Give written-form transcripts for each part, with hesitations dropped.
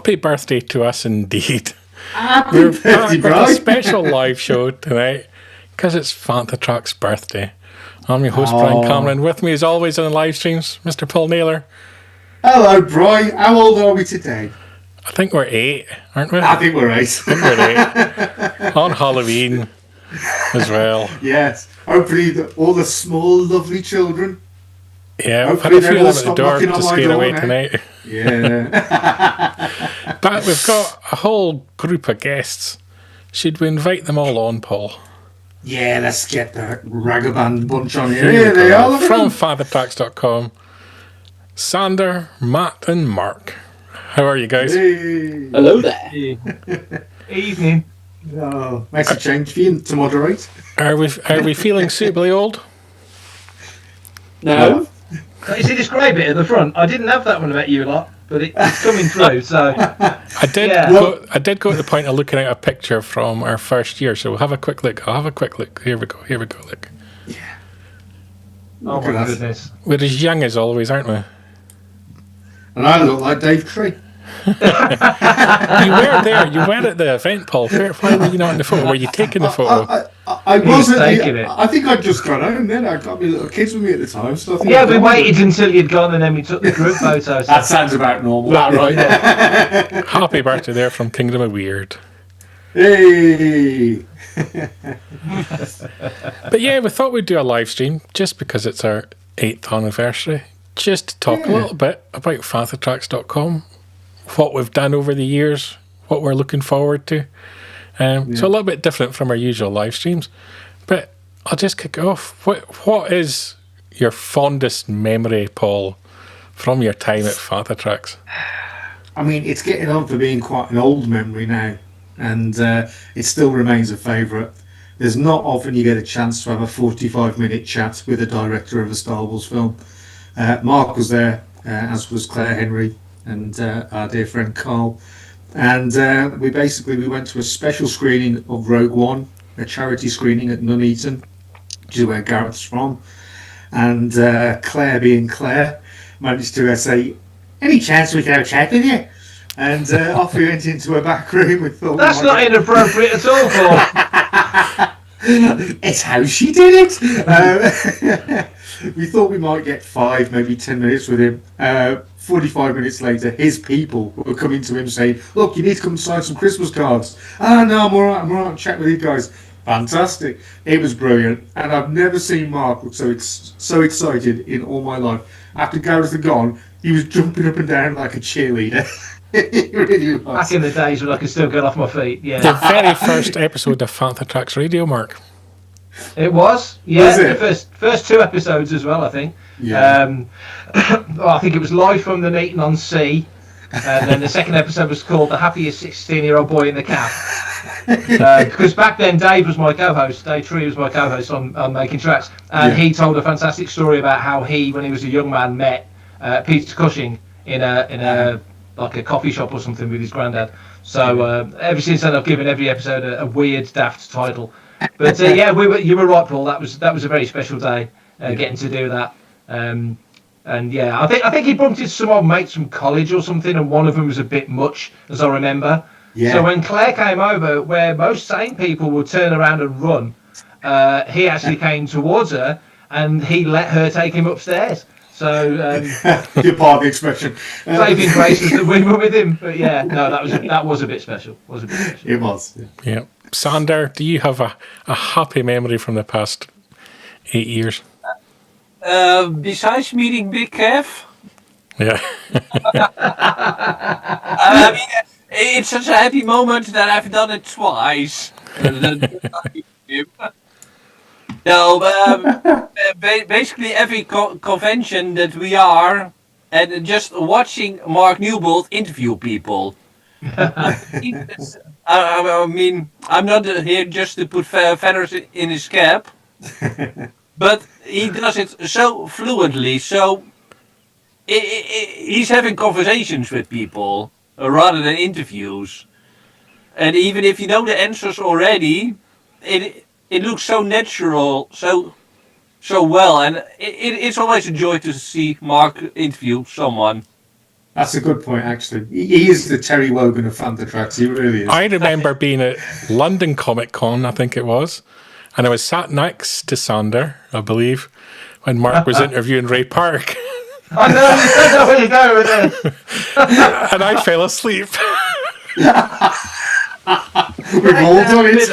Happy birthday to us indeed. Happy We're birthday, back with bro. a special live show tonight because it's Fantha Track's birthday. I'm your host, Brian Cameron. With me as always on the live streams, Mr. Paul Naylor. Hello, Brian. How old are we today? I think we're 8, aren't we? I think we're 8. I think we're 8. On Halloween as well. Yes. Hopefully all the small, lovely children. Yeah, we've had Hopefully a few they of will them at the stop door knocking on to my scare door away now. tonight. Yeah. But we've got a whole group of guests. Should we invite them all on, Paul? Yeah, let's get the ragaband bunch on here. Here they are. From FanthaTracks.com, Sander, Matt and Mark. How are you guys? Hey. Hello there. Evening. Oh, makes a change for you to moderate. Are we feeling suitably old? No. You see this grey bit at the front? I didn't have that one about you lot, but it's coming through. So I did Yeah. go to the point of looking at a picture from our first year, so we'll have a quick look. I'll have a quick look. Here we go. Look. oh my goodness. We're as young as always, aren't we? And I look like Dave Tree. You were there. You were at the event, Paul. Why were you not in the photo? Were you taking the photo? I wasn't. taking it. I think I'd just gone home then. I got my little kids with me at the time. So I think Yeah, I'd we gone. waited until you'd gone and then we took the group photo. So. That sounds about normal. Right. Happy birthday there from Kingdom of Weird. Hey. But yeah, we thought we'd do a live stream just because it's our 8th anniversary. Just to talk a little bit about FanthaTracks.com, what we've done over the years, what we're looking forward to. So a little bit different from our usual live streams. But I'll just kick it off. What is your fondest memory, Paul, from your time at Fantha Tracks? I mean, it's getting on for being quite an old memory now, and it still remains a favourite. There's not often you get a chance to have a 45-minute chat with the director of a Star Wars film. Mark was there, as was Claire Henry and our dear friend Carl. And we went to a special screening of Rogue One, a charity screening at Nuneaton, which is where Gareth's from. And Claire, being Claire, managed to say, "Any chance we can have a chat with you?" And off we went into a back room with Phil. That's not inappropriate at all, Paul. It's how she did it. We thought we might get 5, maybe 10 minutes with him. 45 minutes later, his people were coming to him saying, "Look, you need to come and sign some Christmas cards." "Ah, no, I'm all right, chat with you guys." Fantastic. It was brilliant. And I've never seen Mark look so excited in all my life. After Gareth had gone, he was jumping up and down like a cheerleader. He really was. Back in the days when I could still get off my feet. The Yeah, very first episode of Fantha Tracks Radio, Mark. it was. Yeah, Was it? the first 2 episodes as well, I think. Yeah. I think it was live from the Nuneaton on Sea. And then the second episode was called The Happiest 16-Year-Old Boy in the Cab. Because back then Dave was my co-host, Dave Tree was my co-host on Making Tracks, and he told a fantastic story about how he, when he was a young man, met Peter Cushing in a like a coffee shop or something with his granddad. So ever since then I've given every episode a weird, daft title. But yeah, you were right, Paul. That was a very special day, getting to do that. And yeah, I think he bumped into some old mates from college or something, and one of them was a bit much, as I remember. Yeah. So when Claire came over, where most sane people would turn around and run, he actually came towards her, and he let her take him upstairs. So You're part of the expression. saving grace was that we were with him. But yeah, no, that was a bit special. It was. Yeah. Sander, do you have a happy memory from the past 8 years? Besides meeting Big Kev, Yeah. I mean, it's such a happy moment that I've done it twice. No, basically every convention that we are, and just watching Mark Newbold interview people. I mean, I'm not here just to put feathers in his cap, but he does it so fluently, so he's having conversations with people rather than interviews. And even if you know the answers already, it looks so natural, so well, and it's always a joy to see Mark interview someone. That's a good point, actually. He is the Terry Wogan of Fantha Tracks. He really is. I remember being at London Comic Con, I think it was, and I was sat next to Sander, I believe, when Mark was interviewing Ray Park. I know where you're going with this. And I fell asleep. We've all done it.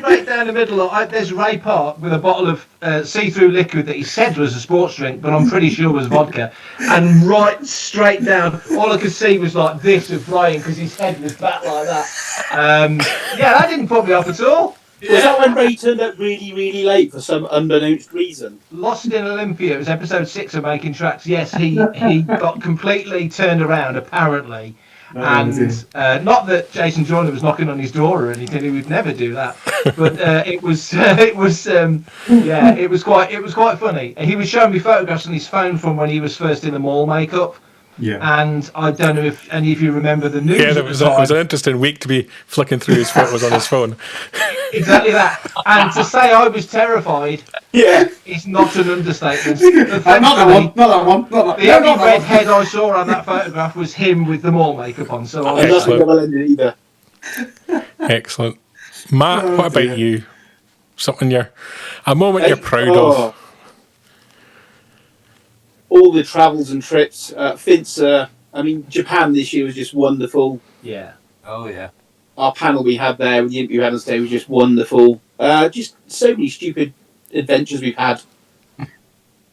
Right down the middle. There's Ray Park with a bottle of see-through liquid that he said was a sports drink, but I'm pretty sure was vodka. And right straight down, all I could see was like this of Ryan because his head was back like that. Yeah, that didn't put me off at all. Was that when Ray turned up really, really late for some unbeknownst reason? Lost in Olympia. It was episode 6 of Making Tracks. Yes, he got completely turned around apparently. And not that Jason Joyner was knocking on his door or anything. He would never do that. But it was quite funny. He was showing me photographs on his phone from when he was first in the mall makeup. Yeah. And I don't know if any of you remember the news. Yeah, it was an interesting week to be flicking through his photos on his phone. Exactly that. And to say I was terrified is not an understatement. Not that one. The only red head I saw on that photograph was him with the mall makeup on. So And nothing well ended either. Excellent. Matt, what about you? A moment you're proud of? All the travels and trips. Fantha, Japan this year was just wonderful. yeah. Oh, yeah. Our panel we had there with the interview we had on stage was just wonderful. Just so many stupid adventures we've had.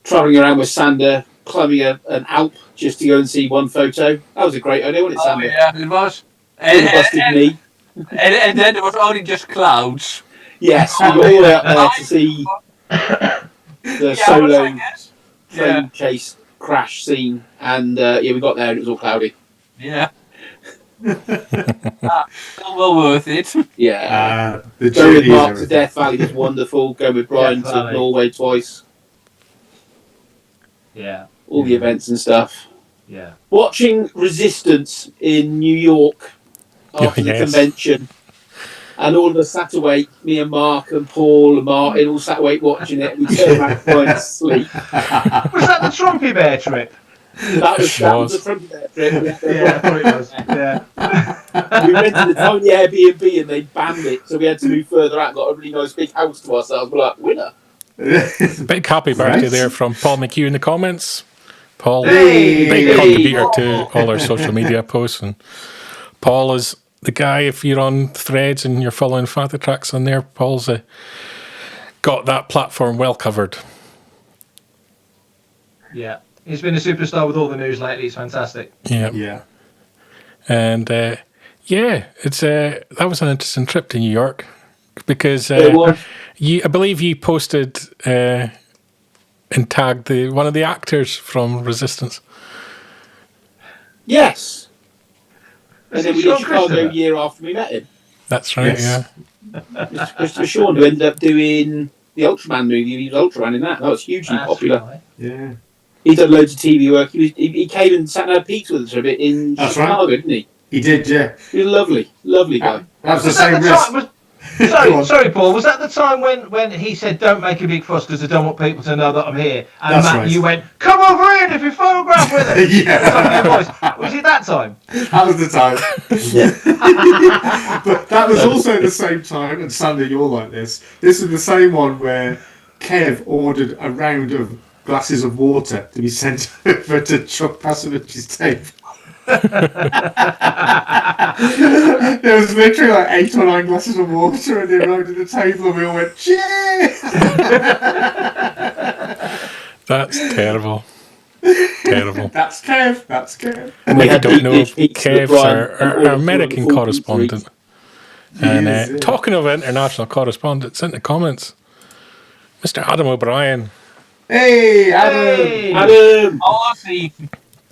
Travelling around with Sander, climbing an Alp just to go and see one photo. That was a great idea, wasn't it, Sander? Oh, yeah, it was. With a busted knee. And then there was only just clouds. Yes, we were all out there to see the solo train chase crash scene, and we got there and it was all cloudy. Yeah. Well worth it. Yeah. The Going with journey Mark is to Death Valley was wonderful. Going with Brian Death to Valley. Norway twice. Yeah. All the events and stuff. Yeah. Watching Resistance in New York after the Yes. convention. And all of us sat awake, me and Mark and Paul and Martin all sat awake watching it. We turned around going to sleep. Was that the Trumpy Bear trip? That was the front of that trip. Yeah, I thought it was. Yeah. We rented a tiny Airbnb and they banned it, so we had to move further out. Got a really nice big house to ourselves. We're like, winner. Big happy birthday Right. there from Paul McHugh in the comments. Paul, Hey! big contributor to all our social media posts. And Paul is the guy, if you're on Threads and you're following Fantha Tracks on there, Paul's got that platform well covered. Yeah. He's been a superstar with all the news lately. It's fantastic. Yeah. Yeah. And it's that was an interesting trip to New York because It was. I believe you posted and tagged one of the actors from Resistance. Yes. And Is then it we did Sean Chicago Christopher? a year after we met him. That's right. Yes. Yeah. Mr. Christopher Sean, who ended up doing the Ultraman movie. He was Ultraman in that. That was hugely That's popular. right. Yeah. He done loads of TV work. He came and sat and had pizza with us for a bit in That's Chicago, right. didn't he? He did, yeah. He was a lovely, lovely guy. That was the Was that same the risk. time- was- Go on. Sorry, Paul. Was that the time when he said, "Don't make a big fuss because I don't want people to know that I'm here"? And That's Matt, right. you went, "Come over here and if you photograph with us." Yeah. Top of your voice. Was it that time? That was the time. But that was also the same time, and Sandy, you're like this. This is the same one where Kev ordered a round of glasses of water to be sent over to Chuck Passovich's table. There was literally like 8 or 9 glasses of water, and they arrived at the table, and we all went, "Cheers!" That's terrible. Terrible. That's Kev. That's Kev. And We if you had don't deep know, dish pizza with Kev's Brian our and all the American full correspondent. pizza And Yes, yeah. talking of international correspondents in the comments, Mr. Adam O'Brien, Hey, Adam. Hey! Adam! Awesome.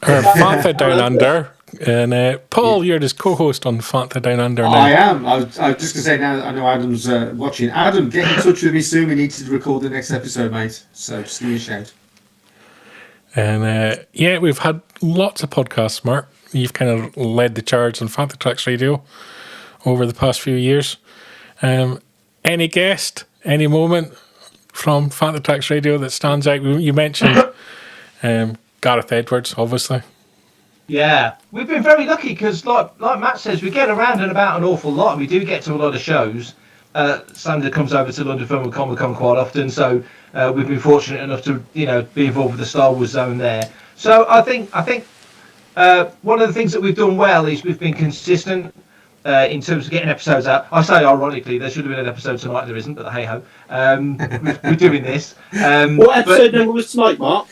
our Fantha Down Under. And Paul, you're his co-host on Fantha Down Under now. I am. I was just going to say now, I know Adam's watching. Adam, get in touch with me soon. We need to record the next episode, mate. So just give me a shout. And we've had lots of podcasts, Mark. You've kind of led the charge on Fantha Tracks Radio over the past few years. Any guest, any moment from Fantha Tracks Radio that stands out? You mentioned Gareth Edwards, obviously. Yeah, we've been very lucky because, like Matt says, we get around and about an awful lot. We do get to a lot of shows. Sander comes over to London Film and Comic Con quite often, so we've been fortunate enough to be involved with the Star Wars Zone there. So I think one of the things that we've done well is we've been consistent in terms of getting episodes out. I say ironically, there should have been an episode tonight. There isn't, but hey ho, we're doing this. What episode number was tonight, Mark?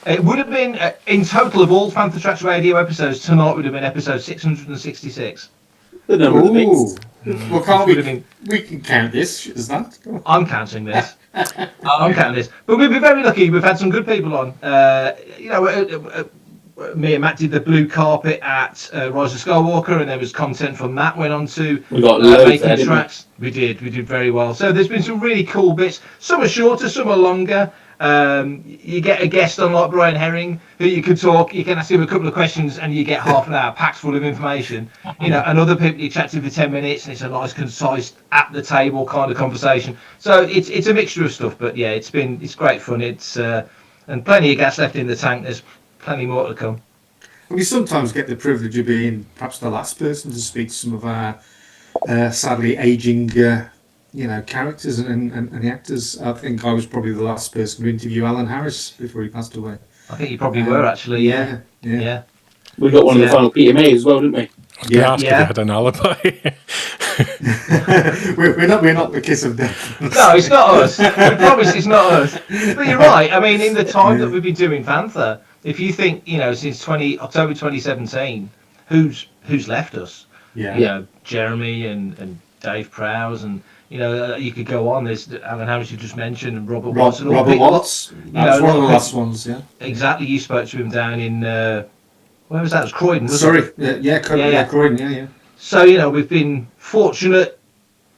It would have been, in total of all Fantha Tracks radio episodes, tonight would have been episode 666. The number of the beast. Well, can't we can count this as that. I'm counting this. I'm counting this. But we've been very lucky. We've had some good people on. Me and Matt did the blue carpet at Rise of Skywalker, and there was content from that went on to We got loads making there, didn't tracks. We did very well. So there's been some really cool bits. Some are shorter, some are longer. You get a guest on like Brian Herring who you can talk, you can ask him a couple of questions and you get half an hour packed full of information, and other people you chat to for 10 minutes and it's a nice concise at the table kind of conversation. So it's a mixture of stuff, but yeah, it's great fun. It's and plenty of gas left in the tank. There's plenty more to come. We sometimes get the privilege of being perhaps the last person to speak to some of our sadly aging characters and the actors. I think I was probably the last person to interview Alan Harris before he passed away. I think you probably were actually, yeah. We got one of the final Peter May as well, didn't we? Yeah, asked if he had an alibi. we're not the kiss of death. No, it's not us. We promise it's not us. But you're right. I mean, in the time that we've been doing Fantha, if you think, since October 2017, who's left us? Yeah. Jeremy and Dave Prowse and. You could go on. There's Alan Harris you just mentioned, and Robert Watts. Robert Watts. That was one of the last ones, yeah. Exactly. You spoke to him down in where was that? It was Croydon. Sorry. Croydon. Yeah. So we've been fortunate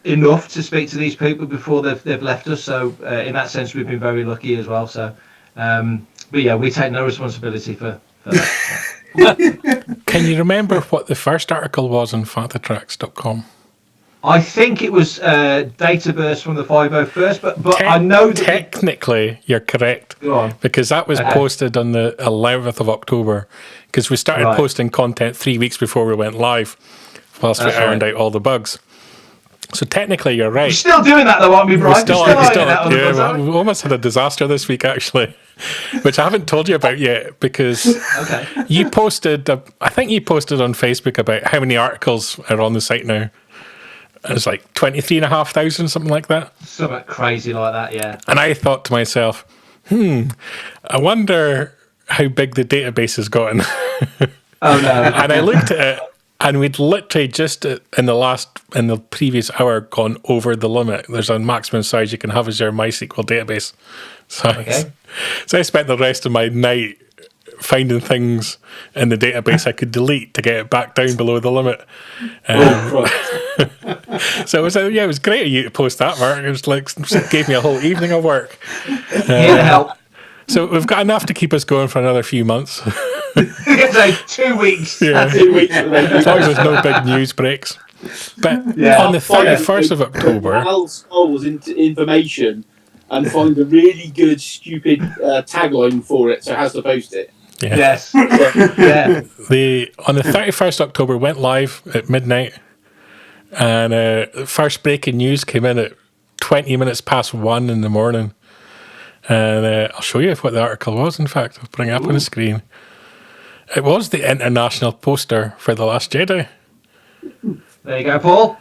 enough to speak to these people before they've left us. So in that sense, we've been very lucky as well. So, but yeah, we take no responsibility for that. Can you remember what the first article was on FanthaTracks.com? I think it was data burst from the 501st, but I know that technically you're correct. Go on. Because that was posted on the 11th of October, because we started posting content 3 weeks before we went live, whilst we ironed out all the bugs. So technically you're right. We're still doing that though, aren't we, Brian? We almost had a disaster this week actually, which I haven't told you about yet, because you posted, I think you posted on Facebook about how many articles are on the site now. It was like 23,500, something like that. Something crazy like that, yeah. And I thought to myself, I wonder how big the database has gotten. Oh no! And I looked at it, and we'd literally just in the previous hour gone over the limit. There's a maximum size you can have as your MySQL database size. So I spent the rest of my night finding things in the database I could delete to get it back down below the limit. So it was great of you to post that, Mark. It was like gave me a whole evening of work. Help. So we've got enough to keep us going for another few months. It's like 2 weeks. Yeah. 2 weeks. As long as there's no big news breaks. But on the 31st of October, Al's into information and find a really good stupid tagline for it, so it has to post it. yeah. Yes. Yeah. On the 31st of October went live at midnight, and first breaking news came in at 20 minutes past 1 in the morning. And I'll show you what the article was, in fact. I'll bring it up on the screen. It was the international poster for The Last Jedi. There you go, Paul.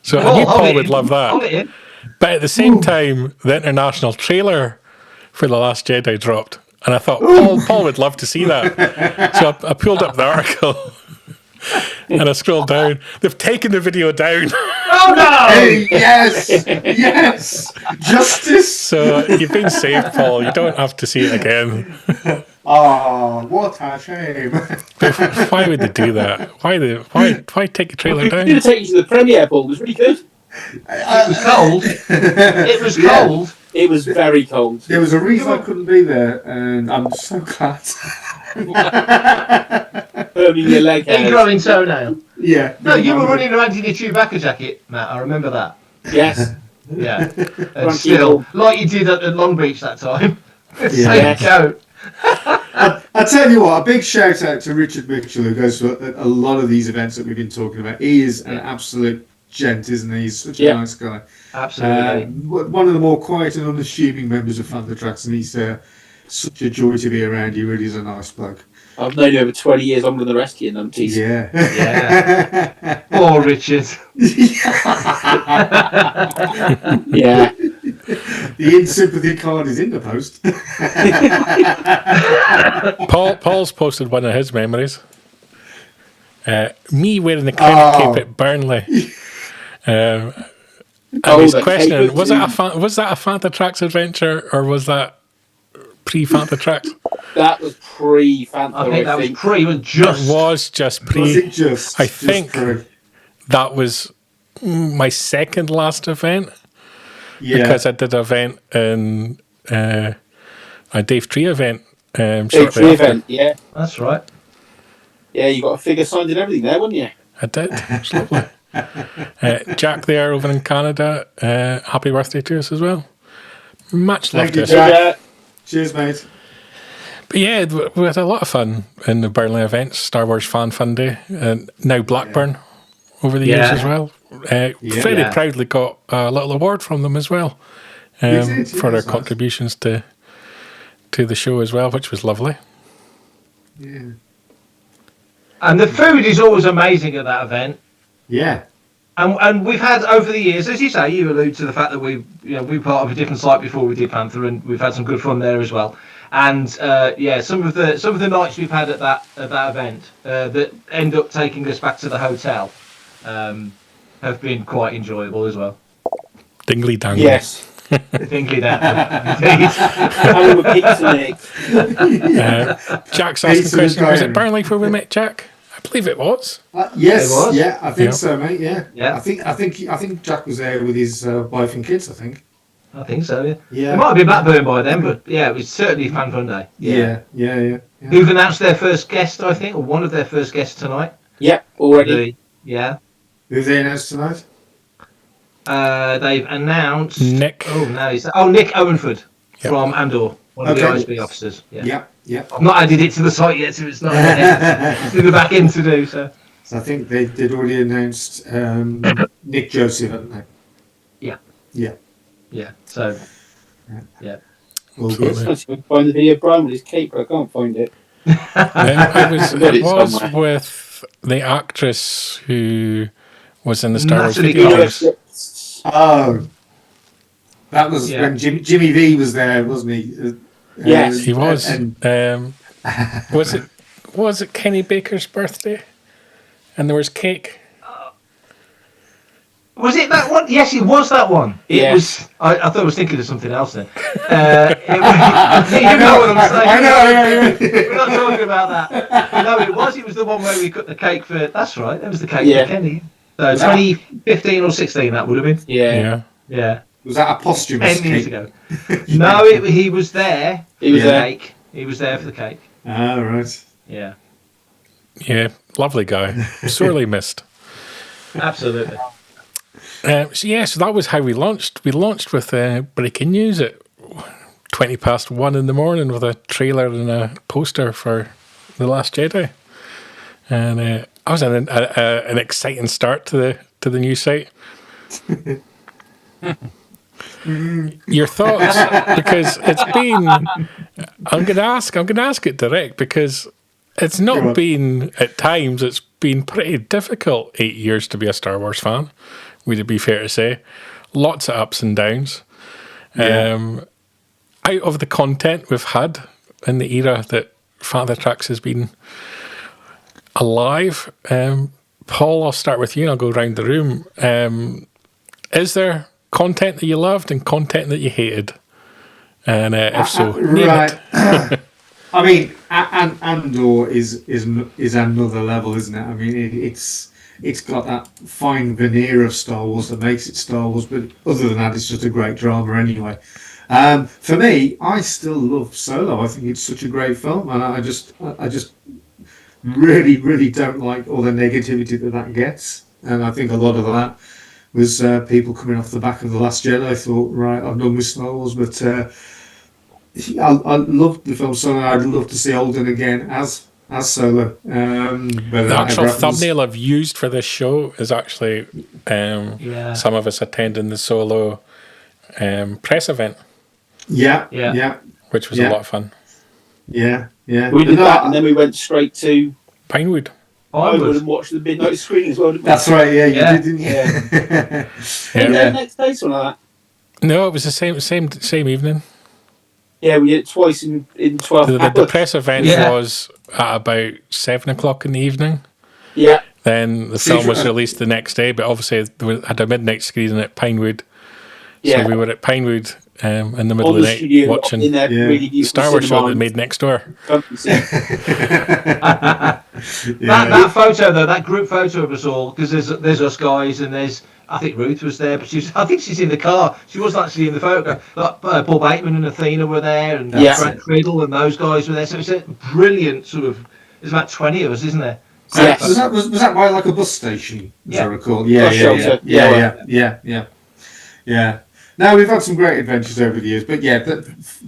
So I knew Paul would love that. Hold it in. But at the same time, the international trailer for The Last Jedi dropped. And I thought, Paul would love to see that. So I pulled up the article and I scrolled down. They've taken the video down. Oh no! Hey, yes! Justice! So you've been saved, Paul. You don't have to see it again. Oh, what a shame. Why would they do that? Why take a trailer down? I'm going to take you to the premiere, Paul. It was really good. It was cold. It was cold. It was very cold. There was a reason I couldn't be there, and I'm so glad. Burning your leg out. Ingrowing toenail. Yeah. No, you were running around in your Chewbacca jacket, Matt. I remember that. Yes. Yeah. And still, like you did at Long Beach that time. Yeah. Same coat. I tell you what, a big shout out to Richard Mitchell, who goes to a lot of these events that we've been talking about. He is an absolute gent, isn't he? He's such a nice guy. Absolutely. One of the more quiet and unassuming members of Fantha Tracks, and he's such a joy to be around. He really is a nice bloke. I've known you over 20 years, longer than the rest of you, numpties. Yeah. Yeah. Poor Richard. Yeah. The in-sympathy card is in the post. Paul's posted one of his memories. Me wearing the crown cape at Burnley. And he's questioning, was that a Fantha Tracks adventure, or was that pre-Fantha Tracks? That was pre-Fantha, I think that was pre, was just. It was just pre. Was it just? I think pre? that was my second last event. Yeah. Because I did an event in a Dave Tree event Dave shortly Tree after. event, yeah. That's right. Yeah, you got a figure signed and everything there, wouldn't you? I did. It's lovely. Jack there over in Canada, happy birthday to us as well. Much love Thank you, to us. Jack. Cheers, mate. But yeah, we had a lot of fun in the Burnley events, Star Wars Fan Fun Day, and now Blackburn over the years as well. Very proudly got a little award from them as well for their contributions to the show as well, which was lovely. Yeah. And the food is always amazing at that event. Yeah. And we've had over the years, as you say, you allude to the fact that we were part of a different site before we did Fantha, and we've had some good fun there as well. And some of the nights we've had at that event that end up taking us back to the hotel have been quite enjoyable as well. Dingley Dangley. Yes. Dingley Dangley, And we were pizza Nick. Jack's asking a question. Was it Burnley where we met Jack? I believe it was. Yes, It was? yeah, I think so, mate. Yeah, Yeah. I think Jack was there with his wife and kids. I think. I think so. Yeah. Yeah. It might have been Blackburn by then, but yeah, it was certainly Fan Fun Day. Yeah. Who've announced their first guest, I think, or one of their first guests tonight. Yep, already. Who they announced tonight? They've announced Nick. Nick Owenford from Andor, one of the ISB officers. Yeah. Yep. I've not added it to the site yet, so it's not it's in the back end to do. So So I think they'd already announced Nick Joseph, hadn't they? yeah. So Well, So good. they- I can find the video of Brian with his cape, but I can't find it. It was with the actress who was in the Star Wars Natalie video Cole. games. Oh, that was Yeah. when Jimmy V was there, wasn't he? Yes, He was. And Was it Kenny Baker's birthday? And there was cake. was it that one? Yes, it was that one. It Yes. was. I thought I was thinking of something else then. You know what I'm saying? I know. We're not talking about that. No, it was. It was the one where we cut the cake for. That's right. That was the cake Yeah. for Kenny. So 2015 or 16, that would have been. Yeah. Yeah. Was that a posthumous 10 years cake? ago. No, he was there. He was for the there. cake. He was there for the cake. Ah, right. Yeah. Yeah, lovely guy. Sorely missed. Absolutely. So that was how we launched. We launched with breaking news at 1:20 in the morning with a trailer and a poster for The Last Jedi. And I was an exciting start to the new site. Your thoughts, because it's been. I'm going to ask it direct, because it's Go on. not been at times. It's been pretty difficult 8 years to be a Star Wars fan. Would it be fair to say? Lots of ups and downs. Yeah. Out of the content we've had in the era that Fantha Tracks has been alive, Paul, I'll start with you and I'll go around the room. Is there content that you loved and content that you hated? And if so, name right. it. I mean, Andor is another level, isn't it? I mean, it's got that fine veneer of Star Wars that makes it Star Wars, but other than that, it's just a great drama anyway. For me, I still love Solo. I think it's such a great film, and I just really don't like all the negativity that gets. And I think a lot of that was people coming off the back of The Last Jedi thought, right, I'm done with Star Wars, but I loved the film Solo. I'd love to see Alden again as Solo. The actual thumbnail I've used for this show is actually some of us attending the Solo press event. Yeah. Which was a lot of fun. Yeah. We did that, and then we went straight to Pinewood. Pinewood and watched the midnight screening as well. That's right. Yeah, you did, didn't you? Yeah. Next day, something like that. No, it was the same evening. Yeah, we did it twice in 12 hours. The press event was at about 7 o'clock in the evening. Yeah. Then the film was released the next day, but obviously we had a midnight screening at Pinewood. Yeah. So we were at Pinewood in the middle of the night watching really Star Wars show that made next door. That photo though, that group photo of us all, because there's us guys and there's, I think Ruth was there, but I think she's in the car. She wasn't actually in the photo. Like, Paul Bateman and Athena were there, and Brent Criddle and those guys were there. So it's a brilliant sort of. There's about 20 of us, isn't there? Yes. Was that by like a bus station? As I recall. Yeah. Now we've had some great adventures over the years, but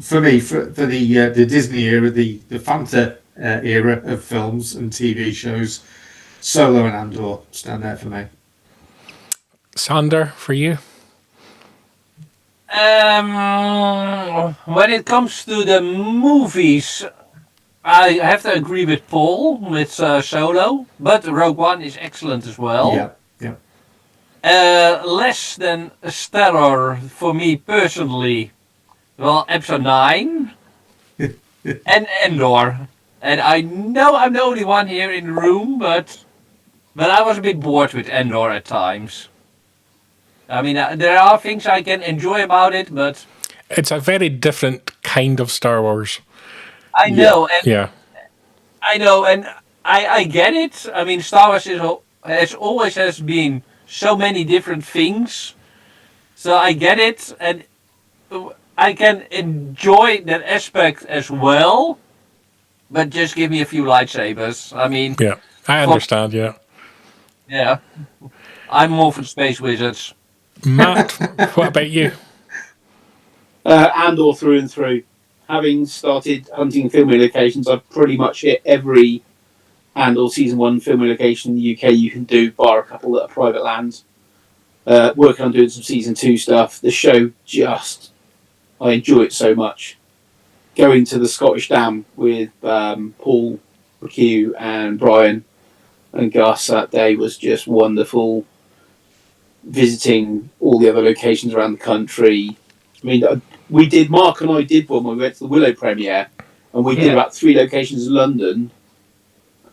for me, for the Disney era, the Fantha era of films and TV shows, Solo and Andor stand out for me. Sander, for you? When it comes to the movies, I have to agree with Paul with Solo, but Rogue One is excellent as well. Yeah. Less than stellar for me personally. Well, episode 9 and Endor. And I know I'm the only one here in the room, but I was a bit bored with Endor at times. I mean, there are things I can enjoy about it, but it's a very different kind of Star Wars. I know, I know, and I get it. I mean, Star Wars has been so many different things, so I get it, and I can enjoy that aspect as well. But just give me a few lightsabers. I mean, I understand. Yeah, I'm more for space wizards. Matt, what about you? Andor through and through. Having started hunting filming locations, I've pretty much hit every Andor season 1 filming location in the UK you can do, bar a couple that are private lands. Working on doing some season 2 stuff. The show I enjoy it so much. Going to the Scottish Dam with Paul, McHugh and Brian and Gus that day was just wonderful. Visiting all the other locations around the country. I mean, Mark and I did one when we went to the Willow premiere, and we did about 3 locations in London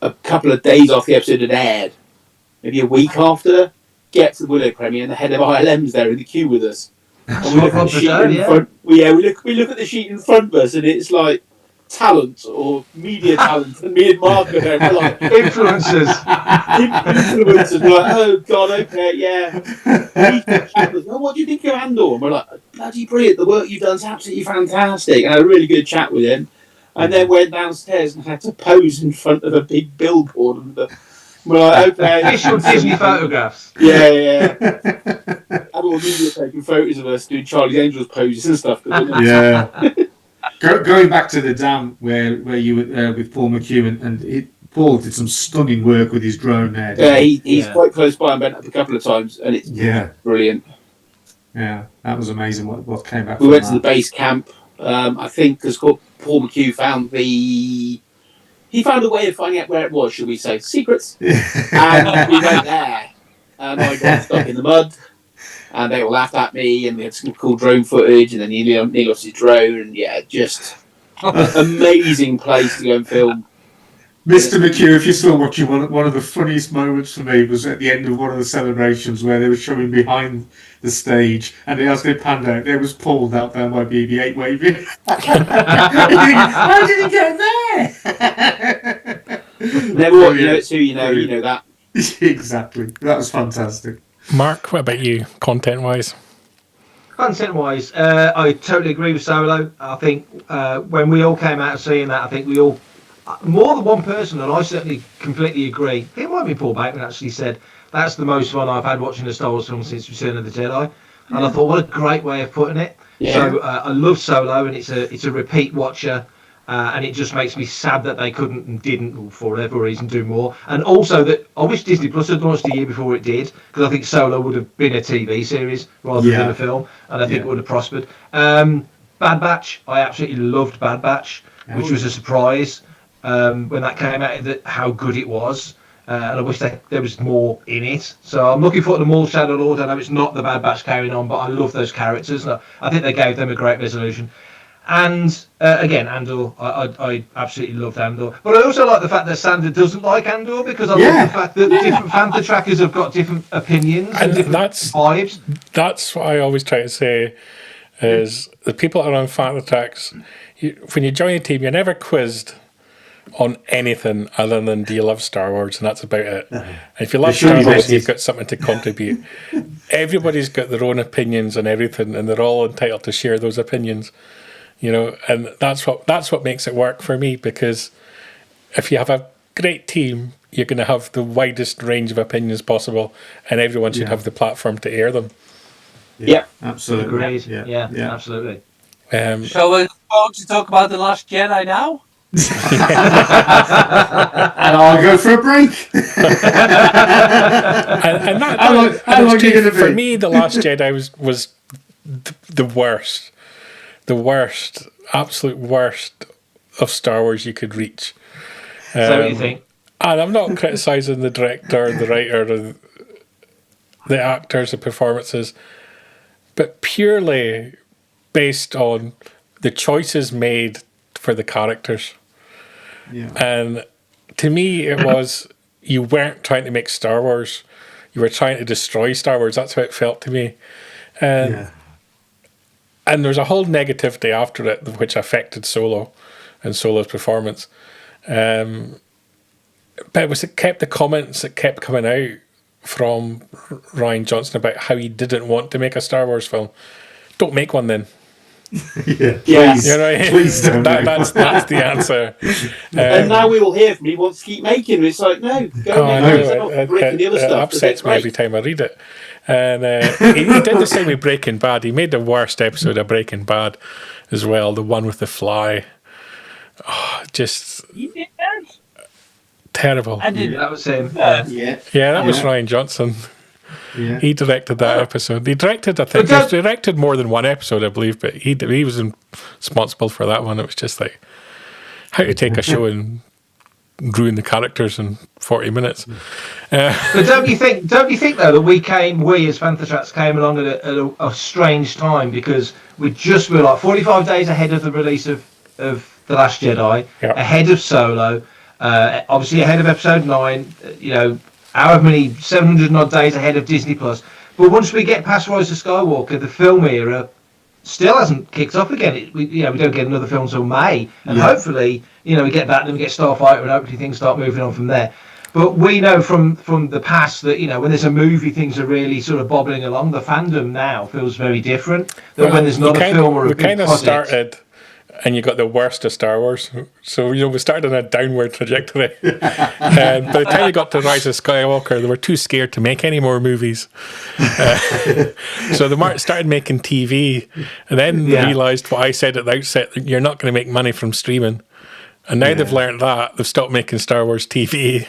a couple of days after the episode had aired. Maybe a week after, get to the Willow premiere, and the head of ILM's there in the queue with us. And we look at the sheet in front. We look at the sheet in front of us, and it's like talent or media talent, and me and Mark are there, we're like influencers. We're like, oh god, okay, yeah. Oh, what do you think of Andor? And we're like, bloody brilliant. The work you've done is absolutely fantastic. And I had a really good chat with him, and then went downstairs and had to pose in front of a big billboard. And we're like, okay, official Disney photographs. Yeah. And all the media taking photos of us doing Charlie's Angels poses and stuff. Going back to the dam where you were with Paul McHugh and Paul did some stunning work with his drone there. Yeah, he's quite close by and bent up a couple of times, and it's brilliant. Yeah, that was amazing what came back. We went to the base camp, I think, because Paul McHugh found he found a way of finding out where it was, should we say, secrets. And we went there, and I got stuck in the mud. And they all laughed at me, and we had some cool drone footage, and then Neil lost his drone, and just amazing place to go and film. Mr. McHugh, if you're still watching, one of the funniest moments for me was at the end of one of the celebrations where they were showing behind the stage, and as they panned out, there was Paul out there by BB-8 waving. How did he get there? Never what you know it's who you know, you know that. Exactly. That was fantastic. Mark, what about you, content-wise? Content-wise, I totally agree with Solo. I think when we all came out of seeing that, I think we all, more than one person, and I certainly completely agree. I think it might be Paul Bateman actually said, that's the most fun I've had watching a Star Wars film since Return of the Jedi. And I thought, what a great way of putting it. Yeah. So I love Solo, and it's a repeat watcher. And it just makes me sad that they couldn't and didn't, for whatever reason, do more. And also that I wish Disney Plus had launched a year before it did, because I think Solo would have been a TV series rather than a film, and I think it would have prospered. Bad Batch, I absolutely loved Bad Batch, which was a surprise when that came out, that how good it was. And I wish there was more in it. So I'm looking forward to more Shadow Lord. I know it's not the Bad Batch carrying on, but I love those characters. I think they gave them a great resolution. And again, Andor, I absolutely loved Andor. But I also like the fact that Sander doesn't like Andor, because I love the fact that different Fantha trackers have got different opinions and different vibes. That's what I always try to say, is the people that are on Fantha Tracks, when you join a team, you're never quizzed on anything other than do you love Star Wars, and that's about it. And if you love Star Wars, you've got something to contribute. Everybody's got their own opinions on everything, and they're all entitled to share those opinions. And that's what makes it work for me, because if you have a great team, you're going to have the widest range of opinions possible, and everyone should have the platform to air them. Yeah, absolutely. Agreed. Yeah, absolutely. So we're going to talk about The Last Jedi now? And I'll go for a break. For me, The Last Jedi was the worst. The worst, absolute worst of Star Wars you could reach. So what do you think? And I'm not criticising the director, the writer, the actors, the performances, but purely based on the choices made for the characters. Yeah. And to me, it was, you weren't trying to make Star Wars, you were trying to destroy Star Wars. That's how it felt to me. And there's a whole negativity after it, which affected Solo and Solo's performance. But it kept the comments that kept coming out from Rian Johnson about how he didn't want to make a Star Wars film. Don't make one then. Please, please don't. That's the answer. And now we will hear from him. He wants to keep making. It's like, no, go it upsets me every time I read it. And he did the same with Breaking Bad. He made the worst episode of Breaking Bad as well, the one with the fly. Just He did that? terrible. I did. That was him. That was Rian Johnson. Yeah. He directed that episode. He directed, I think, he directed more than one episode, I believe, but he was responsible for that one. It was just like how to take a show and ruin the characters in 40 minutes. But don't you think though that we as Fantha Tracks came along at a strange time, because we're like 45 days ahead of the release of The Last Jedi, ahead of Solo, obviously ahead of Episode 9, however many 700 and odd days ahead of Disney Plus. But once we get past Rise of Skywalker, the film era still hasn't kicked off again. We don't get another film until May, and hopefully, we get that, then we get Starfighter, and hopefully things start moving on from there. But we know from the past that when there's a movie, things are really sort of bobbling along. The fandom now feels very different. That when there's not a film or a big project, started, and you got the worst of Star Wars. So we started on a downward trajectory. And by the time we got to Rise of Skywalker, they were too scared to make any more movies. So they started making TV, and then they realised what I said at the outset, that you're not going to make money from streaming. And now they've learned that, they've stopped making Star Wars TV.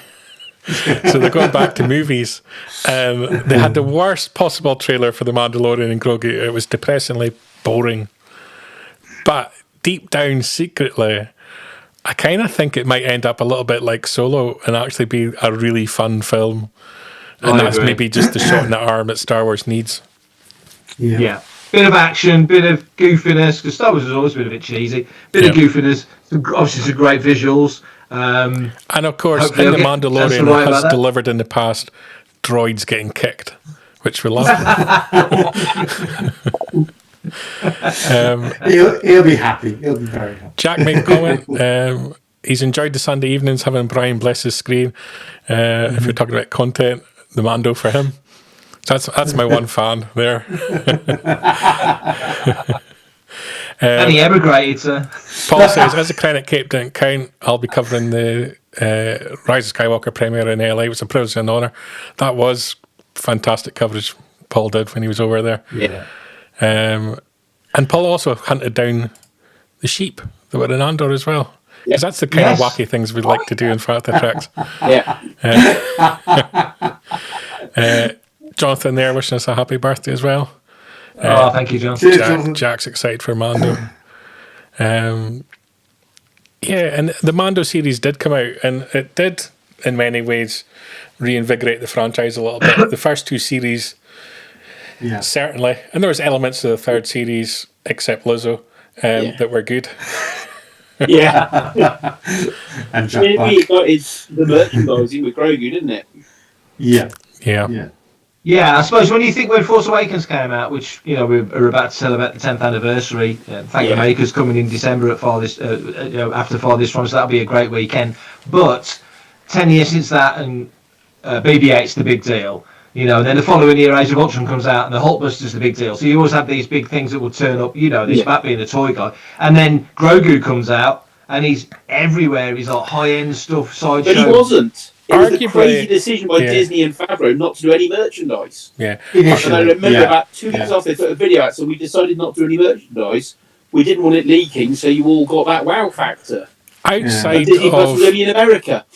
So they're going back to movies. They had the worst possible trailer for The Mandalorian and Grogu. It was depressingly boring. But deep down, secretly, I kind of think it might end up a little bit like Solo and actually be a really fun film. And that's maybe just the shot in the arm that Star Wars needs. Yeah. Bit of action, bit of goofiness, because Star Wars has always been a bit cheesy. Bit of goofiness, obviously some great visuals. And of course, in The Mandalorian has delivered in the past droids getting kicked, which we love. He'll be happy. He'll be very happy. Jack made a comment. He's enjoyed the Sunday evenings having Brian bless his screen. If you're talking about content, the Mando for him. So that's my one fan there. And he emigrated, sir. Paul says, as the Credit Cape didn't count, I'll be covering the Rise of Skywalker premiere in LA. It was a privilege and an honour. That was fantastic coverage. Paul did when he was over there. Yeah. And Paul also hunted down the sheep that were in Andor as well. Yeah. Because that's the kind of Yes. wacky things we'd like to do in Fantha Tracks. Yeah. Jonathan there wishing us a happy birthday as well. Thank you, John. Cheers, Jonathan. Jack's excited for Mando. And the Mando series did come out, and it did, in many ways, reinvigorate the franchise a little bit. The first two series, certainly, and there was elements of the third series, except Lizzo, that were good. Yeah. And Jack Maybe Black. it got the merchandising with Grogu, didn't it? Yeah. Yeah. Yeah, I suppose when Force Awakens came out, which we're about to celebrate the 10th anniversary, thank the makers coming in December at farthest, after farthest from, so that'll be a great weekend. But 10 years since that, and BB-8's the big deal, and then the following year, Age of Ultron comes out, and the Hulkbuster's the big deal. So you always have these big things that will turn up. This Bat being a toy guy, and then Grogu comes out, and he's everywhere. He's like high-end stuff, sideshow. But he wasn't. It was a Arguably, crazy decision by Disney and Favreau not to do any merchandise. Yeah. And I remember about 2 weeks after they put a video out, so we decided not to do any merchandise. We didn't want it leaking, so you all got that wow factor. Outside Disney Plus of was only in America.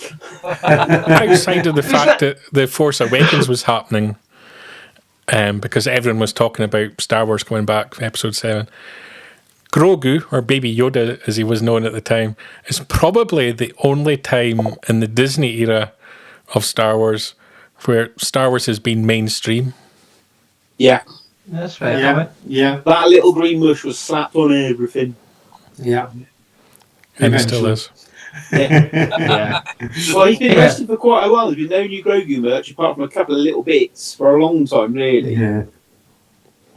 outside of the fact that the Force Awakens was happening, because everyone was talking about Star Wars coming back for Episode 7, Grogu, or Baby Yoda as he was known at the time, is probably the only time in the Disney era of Star Wars where Star Wars has been mainstream. Yeah. That's fair. Yeah. That little green mush was slapped on everything. Yeah. And it still is. Yeah. Well, he's been resting for quite a while. There's been no new Grogu merch, apart from a couple of little bits, for a long time, really. Yeah.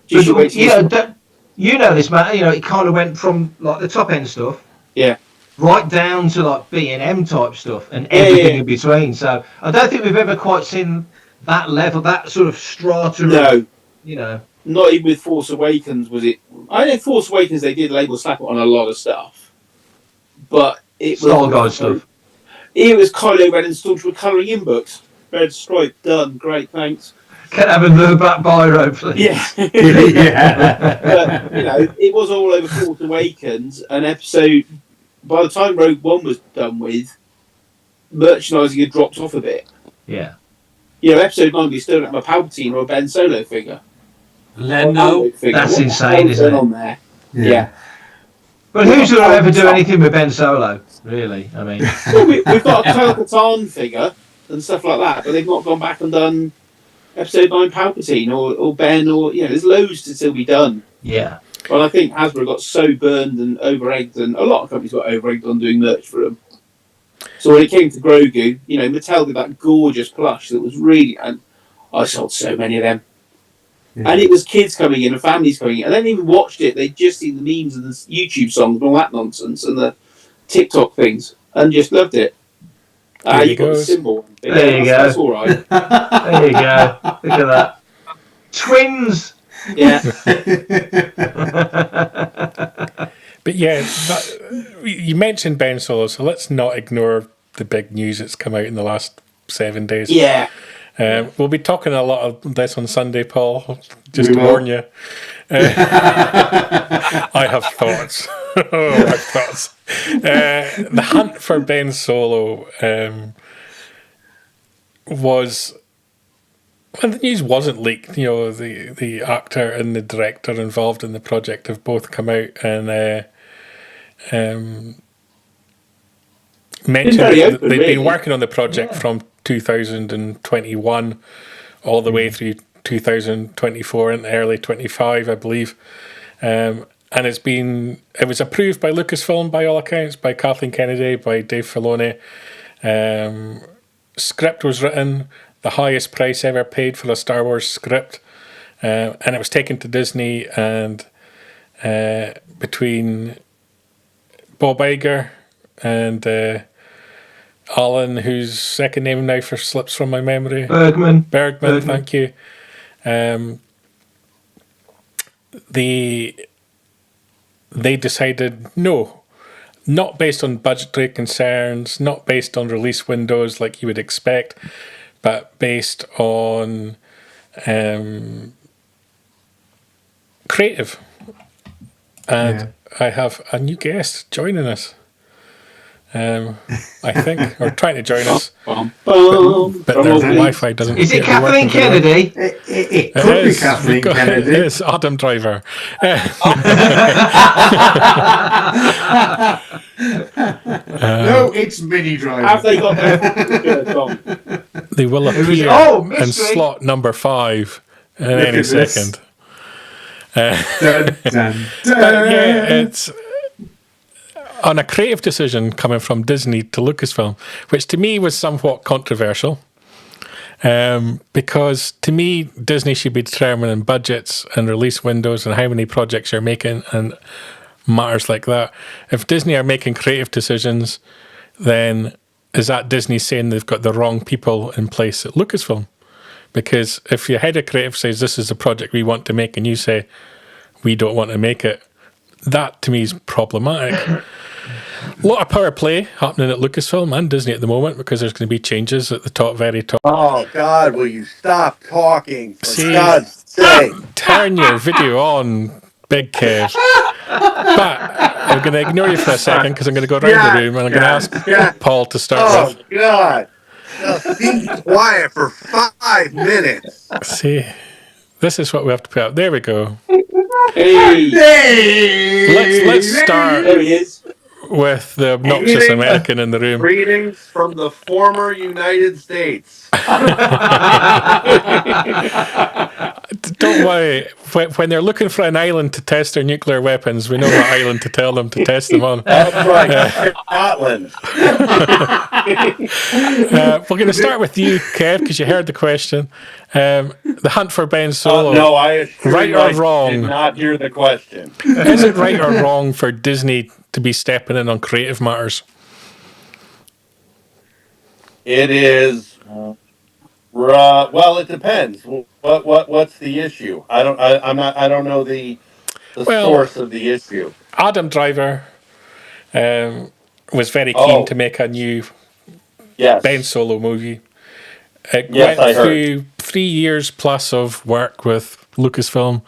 Just wait till this, man. It kind of went from like the top end stuff, right down to like B&M type stuff, and everything in between. So I don't think we've ever quite seen that level, that sort of strata. No, not even with Force Awakens was it. I know Force Awakens they did label slap it on a lot of stuff, but it was Star Guide stuff. It was Kylo Ren and Stormtrooper colouring in books. Red stripe done. Great, thanks. Can I have another back biro, please? Yeah. But, it was all over Force Awakens, and episode. By the time Rogue One was done with, merchandising had dropped off a bit. Yeah. Episode 9 we still don't have a Palpatine or a Ben Solo figure. Lando. That's insane, isn't it? On there? Yeah. But who's going to ever do anything with Ben Solo? Really? I mean, Well, we've got a Kyle Katarn figure and stuff like that, but they've not gone back and done Episode 9 Palpatine or Ben or there's loads to still be done. yeah. But I think Hasbro got so burned and over-egged, and a lot of companies got over-egged on doing merch for them. So when it came to Grogu, Mattel did that gorgeous plush that was really, and I sold so many of them. Yeah. And it was kids coming in and families coming in, and they didn't even watched it. They'd just seen the memes and the YouTube songs and all that nonsense and the TikTok things, and just loved it. You got the symbol. There you go. That's all right. There you go. Look at that. Twins. Yeah. But you mentioned Ben Solo, so let's not ignore the big news that's come out in the last 7 days. Yeah. We'll be talking a lot of this on Sunday, Paul, just to warn you. I have thoughts. I have thoughts. The hunt for Ben Solo was... Well, the news wasn't leaked. The actor and the director involved in the project have both come out and mentioned that they've been working on the project from 2021 all the way through 2024 and early 25, I believe. And it was approved by Lucasfilm by all accounts, by Kathleen Kennedy, by Dave Filoni. Script was written, the highest price ever paid for a Star Wars script, and it was taken to Disney, and between Bob Iger and Alan, whose second name now slips from my memory, Bergman. Thank you. They decided no, not based on budgetary concerns, not based on release windows like you would expect, but based on creative. And I have a new guest joining us. I think, or trying to join us. But their Wi-Fi doesn't. Is it Kathleen Kennedy? It could be Kathleen Kennedy. It is Adam Driver. No, it's Mini Driver. Have they got their Tom? They will appear in slot number 5 in any second. Dun, dun, dun. Yeah, it's on a creative decision coming from Disney to Lucasfilm, which to me was somewhat controversial. Because to me, Disney should be determining budgets and release windows and how many projects you're making and matters like that. If Disney are making creative decisions, then is that Disney saying they've got the wrong people in place at Lucasfilm? Because if your head of creative says this is a project we want to make and you say we don't want to make it, that to me is problematic. A lot of power play happening at Lucasfilm and Disney at the moment because there's going to be changes at the top, very top. Oh, God, will you stop talking? For God's sake. Turn your video on, Big Kev. But I'm going to ignore you for a second because I'm going to go around the room and I'm going to ask Paul to start with. Oh, God. Just be quiet for 5 minutes. See, this is what we have to put up. There we go. Hey, Let's start there he is. with the obnoxious American in the room. Greetings from the former United States. Don't worry. When they're looking for an island to test their nuclear weapons, we know what island to tell them to test them on. That's right, Scotland. We're going to start with you, Kev, because you heard the question. The hunt for Ben Solo. No, I assure Right you or I wrong? did not hear the question. Is it right or wrong for Disney to be stepping in on creative matters? It is. Well, it depends. What's the issue? I don't know the source of the issue. Adam Driver was very keen to make a new Ben Solo movie. It went through 3 years plus of work with Lucasfilm,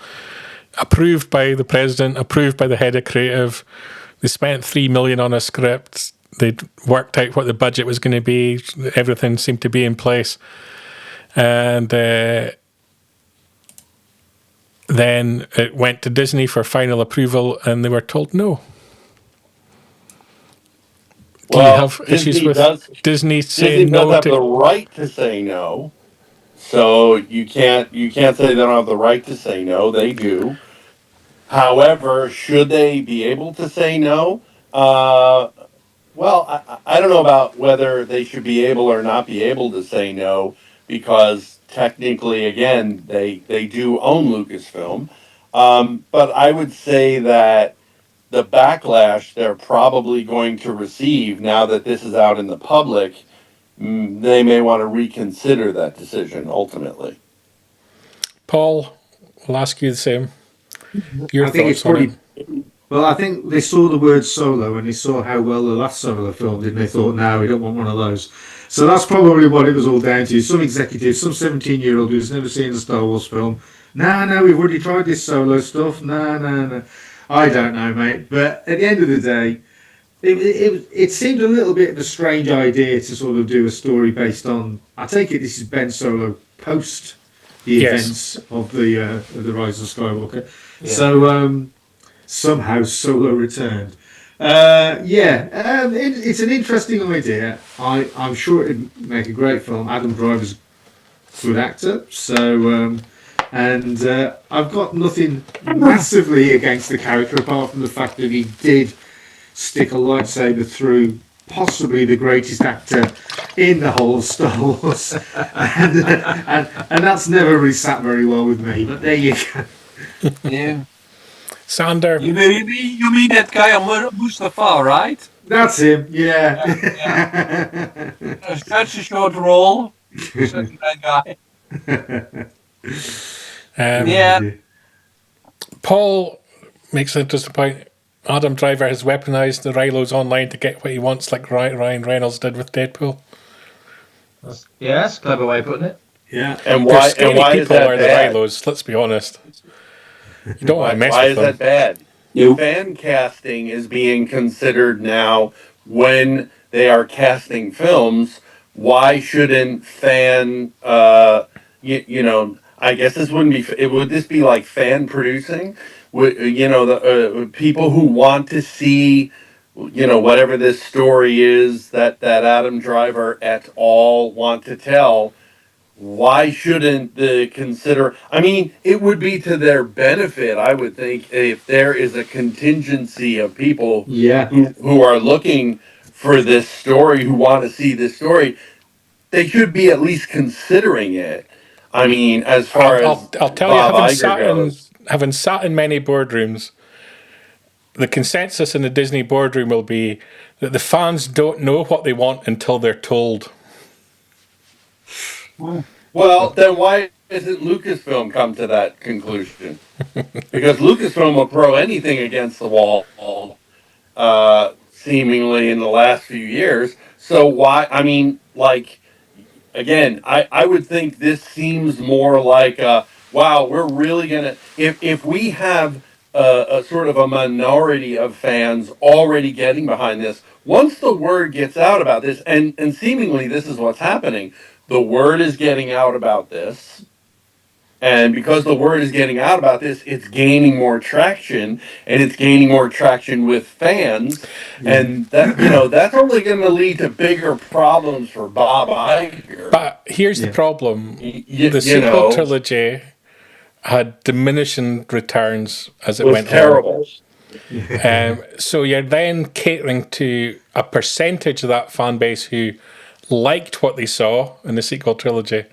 approved by the president, approved by the head of creative. They spent $3 million on a script. They'd worked out what the budget was going to be. Everything seemed to be in place. And then it went to Disney for final approval, and they were told no. Do you have issues with Disney saying Disney no? does have the right to say no, so you can't say they don't have the right to say no. They do. However, should they be able to say no? Well, I don't know about whether they should be able or not be able to say no, because technically, again, they do own Lucasfilm. But I would say that the backlash they're probably going to receive now that this is out in the public, they may want to reconsider that decision ultimately. Paul, I'll ask you the same. Your I think thoughts it's on pretty. it? Well, I think they saw the word solo and they saw how well the last Solo film did, and they thought, no, we don't want one of those. So that's probably what it was all down to. Some executive, some 17-year-old who's never seen a Star Wars film. No, we've already tried this Solo stuff. No. I don't know, mate. But at the end of the day, it seemed a little bit of a strange idea to sort of do a story based on. I take it this is Ben Solo post the events of the Rise of Skywalker. Yeah. So somehow Solo returned. It's an interesting idea. I'm sure it'd make a great film. Adam Driver's a good actor, so I've got nothing massively against the character apart from the fact that he did stick a lightsaber through possibly the greatest actor in the whole of Star Wars, and that's never really sat very well with me. But there you go. Yeah. Sander. You mean that guy on Mustafa, right? That's him, yeah. Such a short role. Such a great guy. Paul makes an interesting point. Adam Driver has weaponized the Rylos online to get what he wants, like Ryan Reynolds did with Deadpool. Yeah, that's a clever way of putting it. Yeah. And why people is that are bad? the Rylos, let's be honest. You don't want to mess Why with is them. that bad? Nope. Fan casting is being considered now when they are casting films. Why shouldn't I guess this wouldn't be, would this be like fan producing? The people who want to see, whatever this story is that Adam Driver et al. Want to tell, why shouldn't the consider? I mean, it would be to their benefit, I would think, if there is a contingency of people Yeah. who are looking for this story, who want to see this story. They should be at least considering it. I mean, as far as I'll tell Bob you, Iger goes. having sat in many boardrooms, the consensus in the Disney boardroom will be that the fans don't know what they want until they're told. Well, then why isn't Lucasfilm come to that conclusion? Because Lucasfilm will throw anything against the wall, seemingly in the last few years. So why? I mean, again, I would think this seems more like, wow, we're really gonna, if we have a sort of a minority of fans already getting behind this, once the word gets out about this, and seemingly this is what's happening, the word is getting out about this. And because the word is getting out about this, it's gaining more traction, and it's gaining more traction with fans, and that's only going to lead to bigger problems for Bob Iger. But here's the problem: the sequel trilogy had diminishing returns as it went terrible. So you're then catering to a percentage of that fan base who liked what they saw in the sequel trilogy.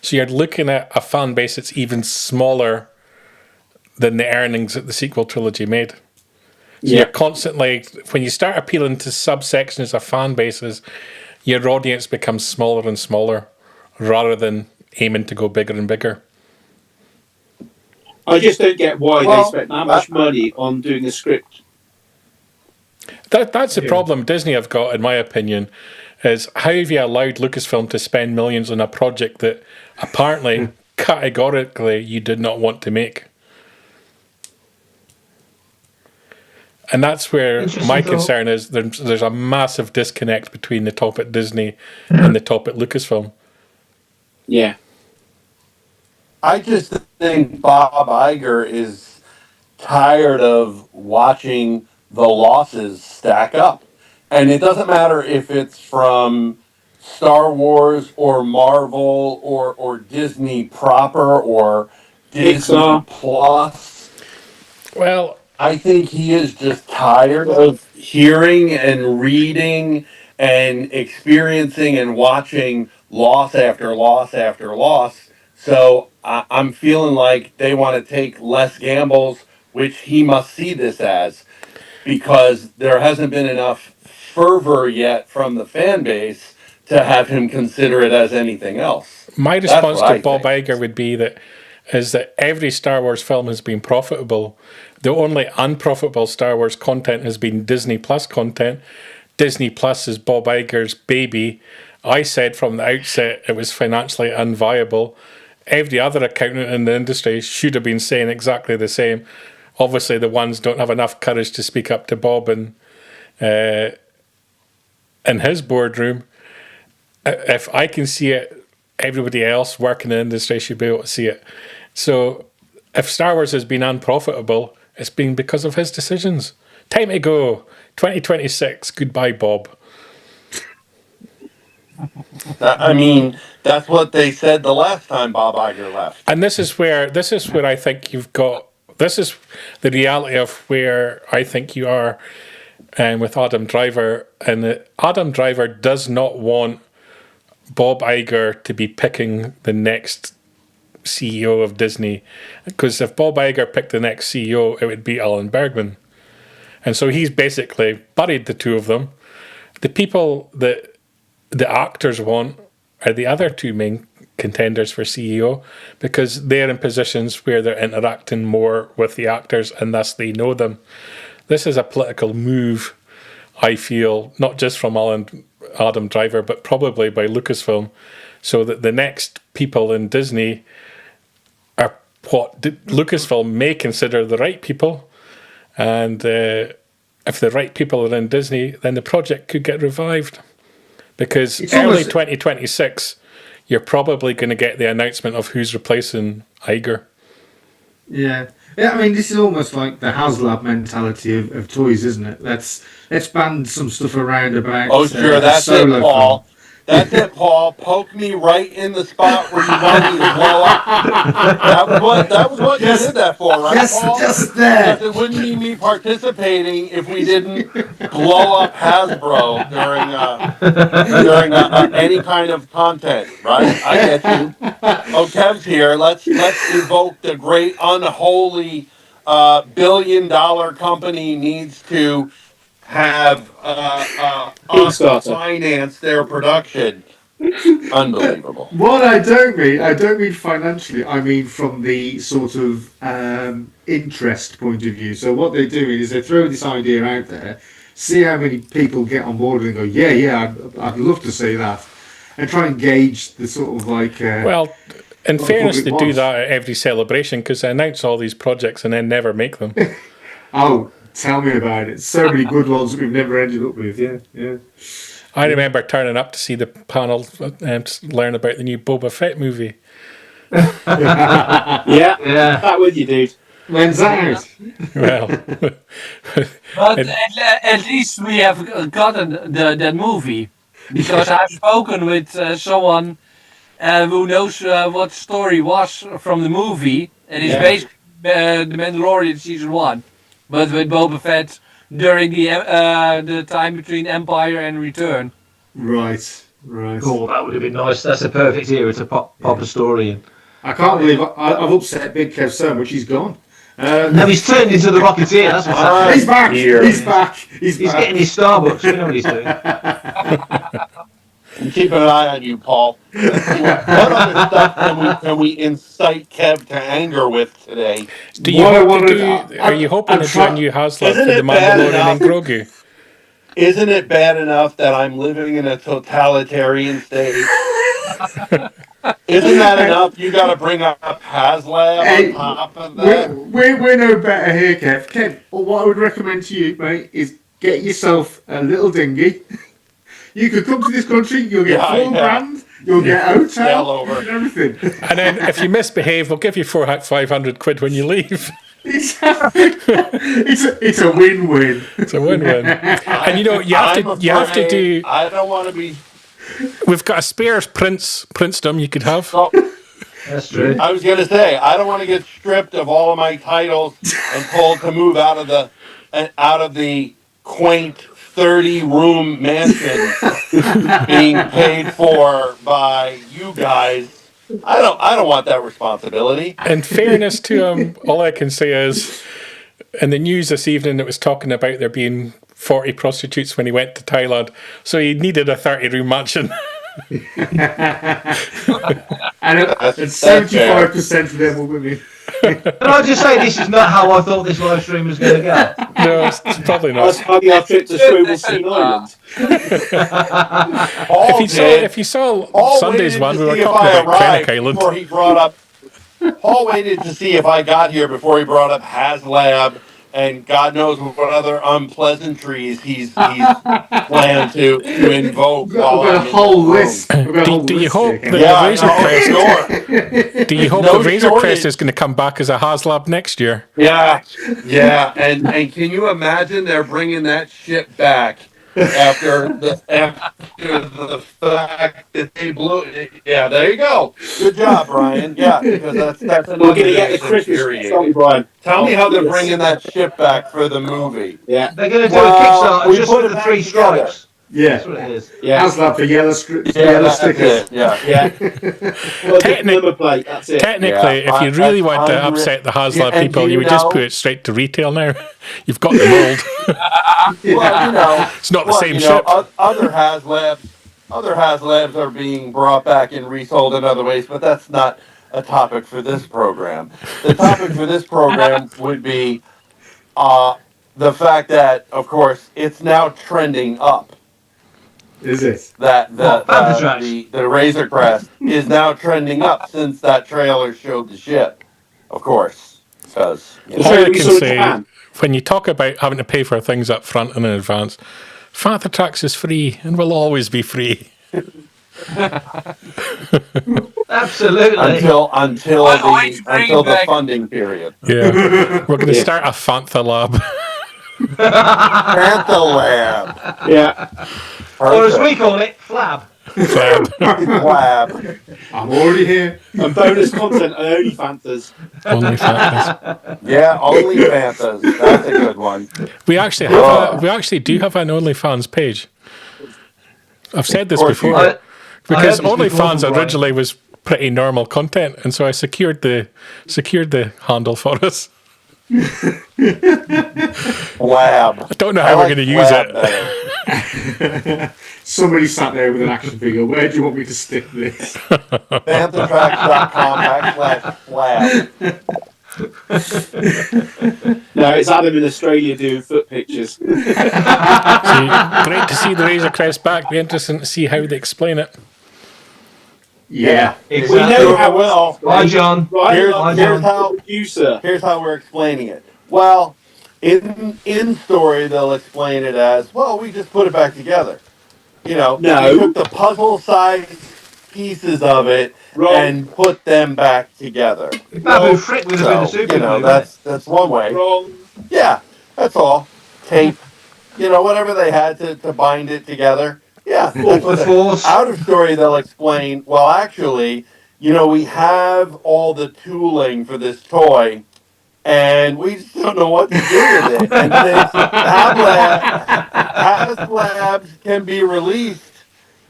So you're looking at a fan base that's even smaller than the earnings that the sequel trilogy made. So you're constantly, when you start appealing to subsections of fan bases, your audience becomes smaller and smaller rather than aiming to go bigger and bigger. I just don't get why they spent that much money on doing a script. That's the problem Disney have got, in my opinion, is how have you allowed Lucasfilm to spend millions on a project that apparently, categorically, you did not want to make? And that's where my concern is. There's a massive disconnect between the top at Disney and the top at Lucasfilm. Yeah. I just think Bob Iger is tired of watching the losses stack up. And it doesn't matter if it's from Star Wars or Marvel or Disney proper or Disney Plus. Well, I think he is just tired of hearing and reading and experiencing and watching loss after loss after loss. So I'm feeling like they want to take less gambles, which he must see this as, because there hasn't been enough fervor yet from the fan base to have him consider it as anything else. My response to Bob Iger would be that every Star Wars film has been profitable. The only unprofitable Star Wars content has been Disney Plus content. Disney Plus is Bob Iger's baby. I said from the outset it was financially unviable. Every other accountant in the industry should have been saying exactly the same. Obviously, the ones don't have enough courage to speak up to Bob in his boardroom. If I can see it, everybody else working in the industry should be able to see it. So if Star Wars has been unprofitable, it's been because of his decisions. Time to go. 2026. Goodbye, Bob. I mean, that's what they said the last time Bob Iger left. And this is where I think you've got. This is the reality of where I think you are with Adam Driver. And Adam Driver does not want Bob Iger to be picking the next CEO of Disney, because if Bob Iger picked the next CEO, it would be Alan Bergman. And so he's basically buried the two of them. The people that the actors want are the other two main contenders for CEO, because they're in positions where they're interacting more with the actors and thus they know them. This is a political move, I feel, not just from Adam Driver, but probably by Lucasfilm, so that the next people in Disney are what Lucasfilm may consider the right people, and if the right people are in Disney, then the project could get revived. Because early 2026, you're probably going to get the announcement of who's replacing Iger. Yeah. I mean, this is almost like the HasLab mentality of toys, isn't it? Let's band some stuff around about. Oh, sure, that's it, Paul. That's it, Paul. Poke me right in the spot where you want me to blow up. That was what you did that for, right, Paul? Just there. Because it wouldn't be me participating if we didn't blow up Hasbro during any kind of content, right? I get you. Oh, Kev's here. Let's evoke the great unholy billion-dollar company needs to have finance their production. Unbelievable. What I don't mean financially. I mean from the sort of interest point of view. So what they're doing is they throw this idea out there, see how many people get on board and go, yeah, I'd love to see that, and try and gauge the sort of like. Well, in fairness, they do that at every celebration because they announce all these projects and then never make them. Oh. Tell me about it. So many good ones that we've never ended up with. Yeah. I remember turning up to see the panel and learn about the new Boba Fett movie. yeah. That with you, dude. When's that out? Well, but at least we have gotten that movie, because I've spoken with someone who knows what the story was from the movie, and it's basically The Mandalorian season 1. But with Boba Fett during the time between Empire and Return. Right. Cool, that would have been nice. That's a perfect era to pop a story in. I can't believe I've upset Big Kev so much. He's gone. No, he's turned into the Rocketeer. That's what's happening. He's back. He's back. He's getting his Starbucks. We know what he's doing. I'm keeping an eye on you, Paul. What other stuff can we incite Kev to anger with today? Are you hoping to do a new HasLab for the Mandalorian and Grogu? Isn't it bad enough that I'm living in a totalitarian state? Isn't that enough? You got to bring up HasLab on top of that. We're no better here, Kev. Kev, what I would recommend to you, mate, is get yourself a little dinghy. You could come to this country, you'll get $4,000, you'll get a hotel, and everything. And then if you misbehave, we'll give you 500 quid when you leave. It's a win-win. It's a win-win. And you have to do. I don't want to be. We've got a spare princedom you could have. Oh, that's true. I was going to say I don't want to get stripped of all of my titles and told to move out of the quaint 30-room mansion being paid for by you guys. I don't want that responsibility. In fairness to him, all I can say is, in the news this evening, it was talking about there being 40 prostitutes when he went to Thailand, so he needed a 30-room mansion. And 75% of them were women. Can I just say this is not how I thought this live stream was going to go? No, it's probably not. That's how our trip to Swivel Sea Island. If you saw Sunday's one, we were talking about Krennic Island. Before he brought up, Paul waited to see if I got here before he brought up HasLab and God knows what other unpleasantries he's planned to invoke. We've got a whole list. Do you hope that the Razor Crest is going to come back as a HasLab next year? Yeah. And can you imagine they're bringing that shit back after the fact that they blew it? Yeah, there you go. Good job, Brian. Yeah, because that's we're going to get the Christmas song, Brian. Tell me how they're bringing that shit back for the movie. Yeah, they're going to do a Kickstarter just for the 3 stripes. Yeah, that's what it is. Yeah, HasLab for yellow stickers. Yeah. Technically, if you really want to upset the HasLab people, you would just put it straight to retail now. You've got the mold. Well, it's not the same ship. Other HasLabs are being brought back and resold in other ways, but that's not a topic for this program. The topic for this program would be the fact that, of course, it's now trending up. Is it? That the Razor Crest is now trending up since that trailer showed the ship. of course, because All So I we can saw in say, Japan. when you talk about having to pay for things up front and in advance, Fantha Tracks is free and will always be free. Absolutely. until Always bring the back- funding period. Yeah. We're going to Yeah. start a Fantha lab. Fantha Lab. Yeah. Or as we Perfect. call it, flab. Fab. Lab. I'm already here. And bonus content and only Fanthas. Only Fanthas. Yeah, only Fanthas. That's a good one. We actually do have an OnlyFans page. I've said this Of course you before. do. Because I heard this before OnlyFans from Brian. originally was pretty normal content, and so I secured the handle for us. Lab. I don't know how we're going to use lab it. better. Somebody sat there with an action figure. Where do you want me to stick this? Fanthatracks.com/lab. No, it's Adam in Australia doing foot pictures. See, great to see the Razor Crest back. Be interesting to see how they explain it. Yeah. We know how well. Bye, John. Right, Here's John. how Producer. here's how we're explaining it. Well, in story they'll explain it as, well, we just put it back together. No. We took the puzzle size pieces of it Wrong. and put them back together. Babu Frick with a bit of So, super glue. that's one way. Wrong. Yeah, that's all. Tape, whatever they had to bind it together. Yeah, that's what the force. out of story they'll explain, well, actually, we have all the tooling for this toy, and we just don't know what to do with it. And since HasLabs can be released,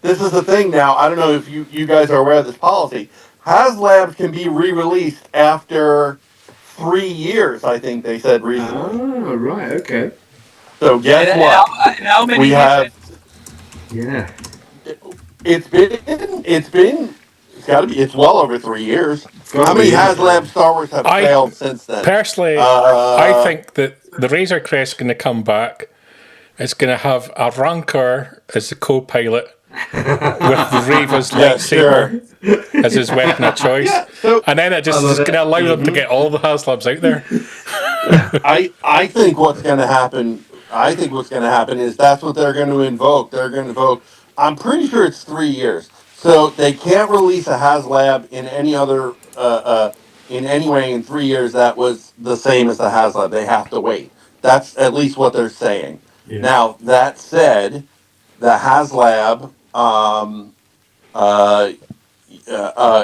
this is the thing now, I don't know if you guys are aware of this policy, HasLabs can be re-released after 3 years, I think they said recently. Oh, right. Okay. So guess And what? how many We years have... Yeah. It's well over 3 years. gotta How many be, yeah. HasLab Star Wars have failed since then? Personally, I think that the Razor Crest is going to come back. It's going to have a Rancor as the co-pilot with Reva's lightsaber as his weapon of choice. Yeah, so And then it just is going to allow them to get all the HasLabs out there. I think what's going to happen. I think what's going to happen is that's what they're going to invoke. They're going to invoke. I'm pretty sure it's 3 years. So they can't release a HasLab in any other in any way in 3 years that was the same as the HasLab. They have to wait. That's at least what they're saying. Yeah. Now that said, the HasLab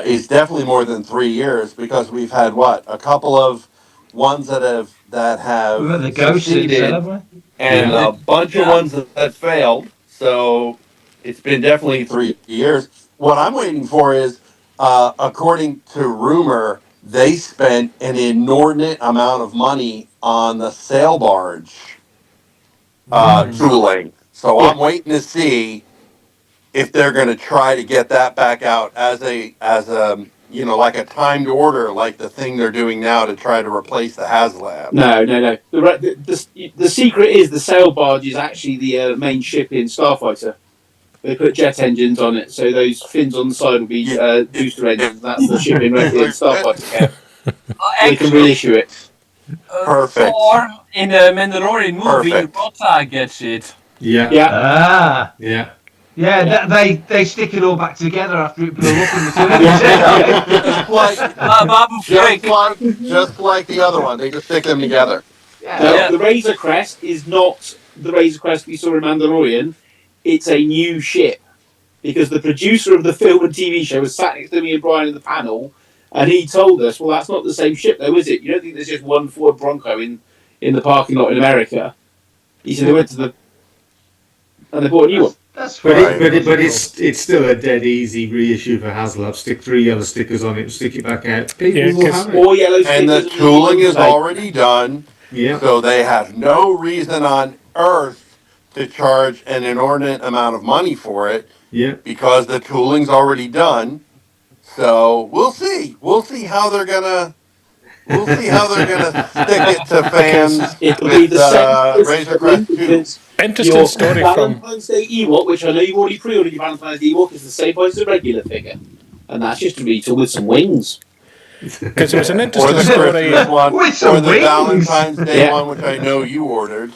is definitely more than 3 years because we've had a couple of ones that have We've got the ghost suits, succeeded haven't we? and Yeah. a bunch of ones that failed. So it's been definitely 3 years. What I'm waiting for is, according to rumor, they spent an inordinate amount of money on the sail barge tooling. So I'm waiting to see if they're going to try to get that back out as a like a timed order, like the thing they're doing now to try to replace the HasLab. No. The secret is the sail barge is actually the main ship in Starfighter. They put jet engines on it, so those fins on the side will be booster engines. That's the ship in Starfighter camp. They can reissue it. Perfect. Or in the Mandalorian movie, Perfect. Rota gets it. Yeah. Yeah. Ah. Yeah. Yeah, they stick it all back together after it blew up in the Babu Frick. just like the other one, they just stick them together. No, the Razor Crest is not the Razor Crest we saw in Mandalorian. It's a new ship. Because the producer of the film and TV show was sat next to me and Brian in the panel, and he told us, well, that's not the same ship though, is it? You don't think there's just one Ford Bronco in the parking lot in America? He said they went to and they bought a new one. That's But fine. it's still a dead easy reissue for HasLab. Stick 3 yellow stickers on it, stick it back out. People Yeah, will 'cause- have it. All yellow And the stickers tooling is like- already done, Yeah. so they have no reason on earth to charge an inordinate amount of money for it Yeah. because the tooling's already done. So we'll see. We'll see how they're gonna stick it to fans It'll be with the same Razor Crest 2. because Interesting your story from... Valentine's Day Ewok, which I know you've already pre-ordered your Valentine's Day Ewok, is the same price as a regular figure. And that's just a retool with some wings. Because it was an Or interesting the story. Christmas one, With some or the wings. Valentine's Day Yeah. one, which I know you ordered.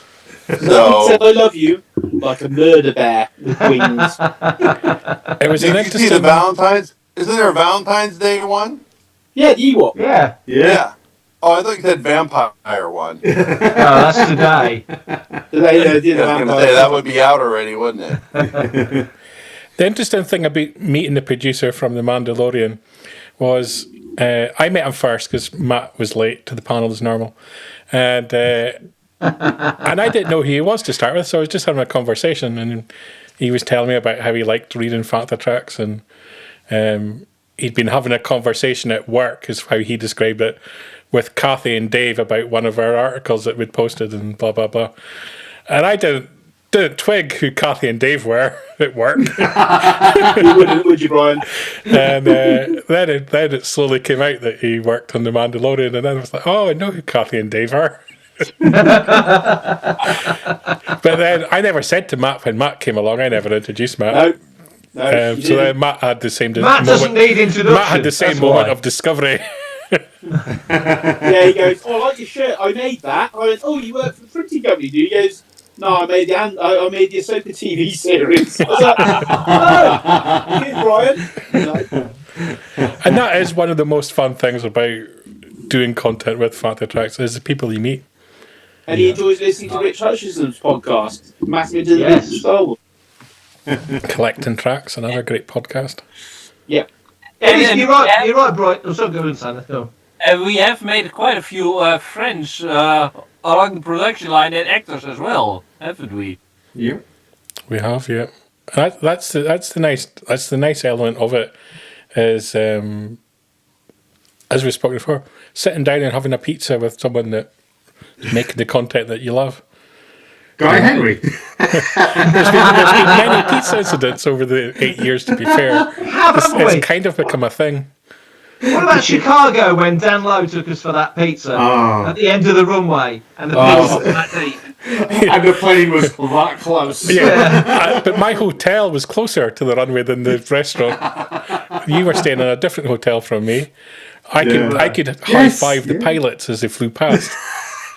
Said So I love you like a murder bear with wings. It was did an you see the interesting. Valentine's? Isn't there a Valentine's Day one? Yeah, the Ewok. Yeah. Yeah. Oh, I thought you said vampire one. No, that's today. They did I was going to say that would be out already, wouldn't it? The interesting thing about meeting the producer from The Mandalorian was I met him first because Matt was late to the panel as normal, and I didn't know who he was to start with, so I was just having a conversation, and he was telling me about how he liked reading Fantha Tracks, and he'd been having a conversation at work, is how he described it, with Kathy and Dave about one of our articles that we'd posted and blah blah blah, and I didn't twig who Kathy and Dave were at work. You wouldn't, would you, Brian? And then it slowly came out that he worked on The Mandalorian, and then I was like, oh, I know who Kathy and Dave are. But then I never said to Matt when Matt came along, I never introduced Matt. No. So then Matt had the same Matt doesn't moment. need introduction. Matt had the same that's moment why. of discovery. Yeah, he goes, oh, I like your shirt. I made that. I went, oh, you work for the printing company, do you? He goes, no, I made the Ahsoka TV series. I was like, no, good, Brian. No. And that is one of the most fun things about doing content with Fantha Tracks, is the people you meet. And he enjoys listening to Rich Hutchinson's podcast, Massive into the Yes. Star Wars. Collecting Tracks, another great podcast. Yeah. And You're right, Brian. I'm so good, Santa. Go. And we have made quite a few friends along the production line and actors as well, haven't we? Yep. We have, yeah. That's the nice element of it, is as we've spoken before, sitting down and having a pizza with someone that making the content that you love. Guy Henry. There's been many pizza incidents over the 8 years, to be fair. Haven't we? It's kind of become a thing. What about Chicago when Dan Lowe took us for that pizza at the end of the runway and the pizza was that deep? And the plane was that close. Yeah, but my hotel was closer to the runway than the restaurant. You were staying in a different hotel from me. I could high five the pilots as they flew past.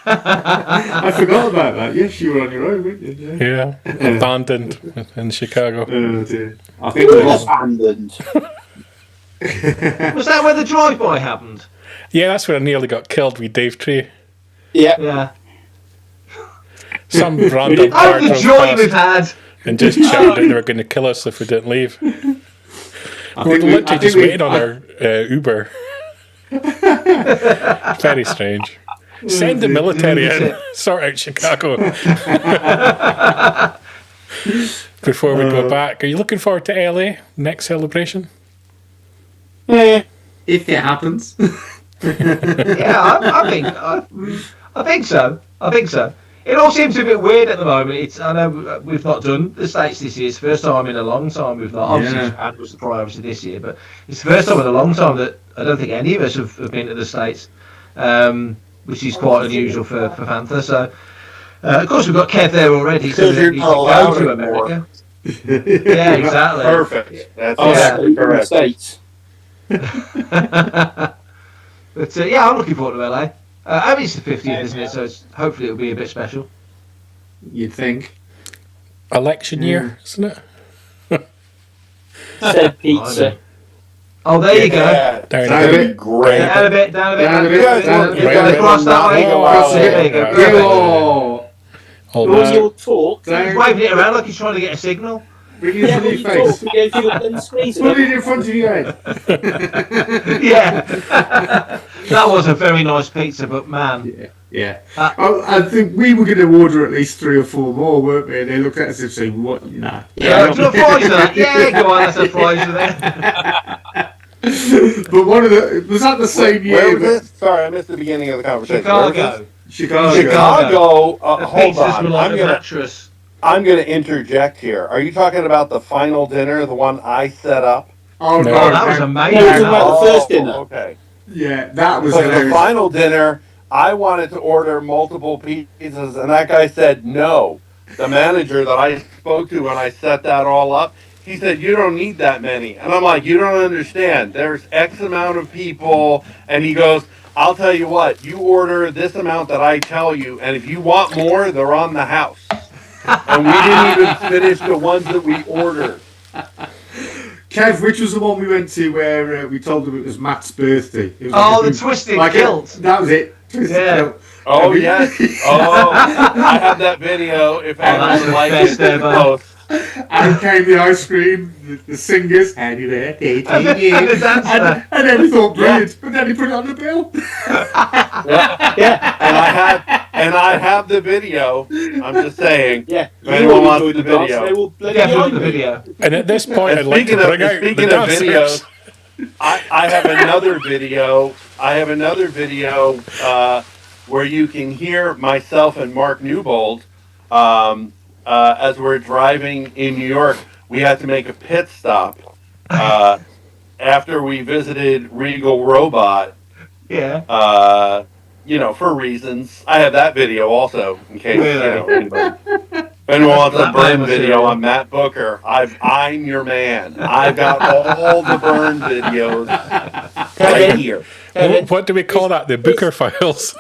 I forgot about that. Yes, you were on your own, weren't you? Yeah, abandoned in Chicago. Oh dear. I think we lost. Abandoned. Was that where the drive-by happened? Yeah, that's where I nearly got killed with Dave Tree. Yeah. Yeah. Some random Oh, car the drove joy we've past had. and just shouted that they were going to kill us if we didn't leave. We were literally just waiting on our Uber. Very strange. Send the military in, sort out Chicago. Before we go back, are you looking forward to LA next celebration? Yeah. If it happens. Yeah, I think so. I think so. It all seems a bit weird at the moment. I know we've not done the States this year. It's the first time in a long time we've not. Obviously, Japan was the priority this year, but it's the first time in a long time that I don't think any of us have been to the States, which is quite unusual for Fantha. So, of course, we've got Kev there already, so Because we you're can not go to allowed America. Yeah, exactly. Perfect. That's Exactly. correct. States. But yeah, I'm looking forward to LA. I mean, it's the 50th, isn't it? So hopefully it'll be a bit special. You'd think. Election year, isn't it? Said pizza. Oh, there you go. Yeah, Down Down a that'd bit. be great. Down a bit, down a bit. Down a bit, down a bit. Down across that way. Wow. Across it. There you go. Yeah. Perfect. Oh, All When those- you talk, He's down. waving it around like he's trying to get a signal. Bring your yeah, funny when you face. talk, we go through the screen. Put it in front of your head. Yeah. That was a very nice pizza, but man. Yeah. I think we were going to order at least 3 or 4 more, weren't we? And they looked at us and said, "What? Nah." Yeah, to a prize for that. Yeah, go on, that's a prize for that. But one of the was that the same Where year? was this? Sorry, I missed the beginning of the conversation. Where was Chicago. this? Chicago. Chicago. The Hold pizzas on. were like a mattress. I'm going to interject here. Are you talking about the final dinner, the one I set up? Oh No. no, Oh, that was amazing. No, it was about the first dinner. Okay. Yeah, that was So the hilarious. final dinner, I wanted to order multiple pizzas, and that guy said no. The manager that I spoke to when I set that all up, he said, you don't need that many. And I'm like, you don't understand. There's X amount of people. And he goes, I'll tell you what, you order this amount that I tell you, and if you want more, they're on the house. And we didn't even finish the ones that we ordered. Kev, which was the one we went to where we told him it was Matt's birthday? It was Oh, the twisted kilt. That was it. Twisted kilt. Oh, yes. Oh, I have that video. If anyone would like it, post. And came the ice cream, the singers, happy birthday to And you. the dancer. And then he thought, brilliant. But then he put it on the bill. Yeah. And I have the video. I'm just saying. Yeah. If anyone wants the video. They will bloody Yeah, join the me. video. And at this point, And I'd like to bring out the speaking of dancers. videos, I have another video. Where you can hear myself and Mark Newbold as we're driving in New York. We had to make a pit stop after we visited Regal Robot. Yeah. For reasons. I have that video also, in case anybody. If anyone wants a That burn man video material. on Matt Booker, I'm your man. I've got all the burn videos right here. What do we call that? The Booker files.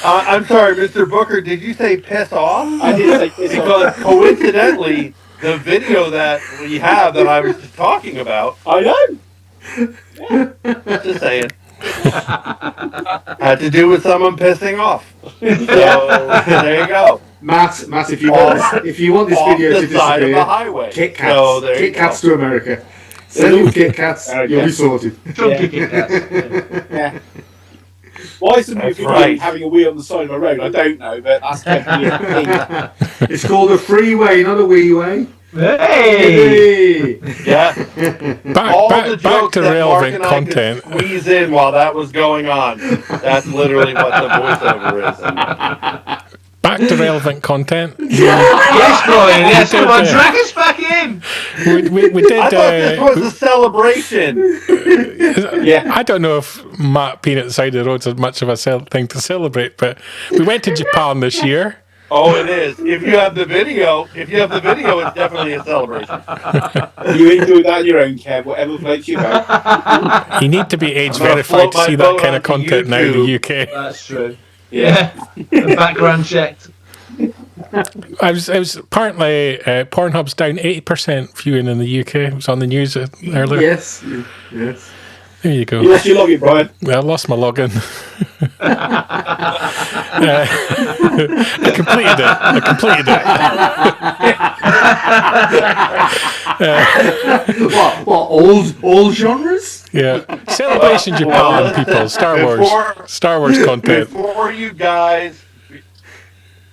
I'm sorry, Mr. Booker, did you say piss off? I did say piss Because off. coincidentally, the video that we have that I was just talking about, I know. just saying, had to do with someone pissing off. So there you go. Matt, if you want this Off video the to side of the disappear, highway. Kit Kats. So there you Kit Kats go. to America. Send him Kit Kats, you'll be sorted. Chunky Kit Kats. Yeah. Why somebody That's would right. be having a wheel on the side of a road, I don't know, but that's definitely a thing. It's called a freeway, not a wee way. Hey! Hey! Yeah. All the Back jokes to that Mark relevant and I content. could squeeze in while that was going on. That's literally what the voiceover is. Back to relevant content. Yes, Brian. Yes, come on, drag us back in. We did. I thought this was a celebration. Yeah. I don't know if Matt being at the side of the road is much of a thing to celebrate, but we went to Japan this year. Oh, it is. If you have the video, it's definitely a celebration. You enjoy that on your own, Kev, whatever floats your boat. You need to be age I'm gonna verified to float see my that boat kind of onto content now in the UK. That's true. Yeah. The background checked. I was apparently Pornhub's down 80% viewing in the UK. It was on the news earlier. Yes. There you go. You lost your login, Brian. I lost my login. I completed it. What all genres? Yeah. Celebration Japan, people. Star Wars content.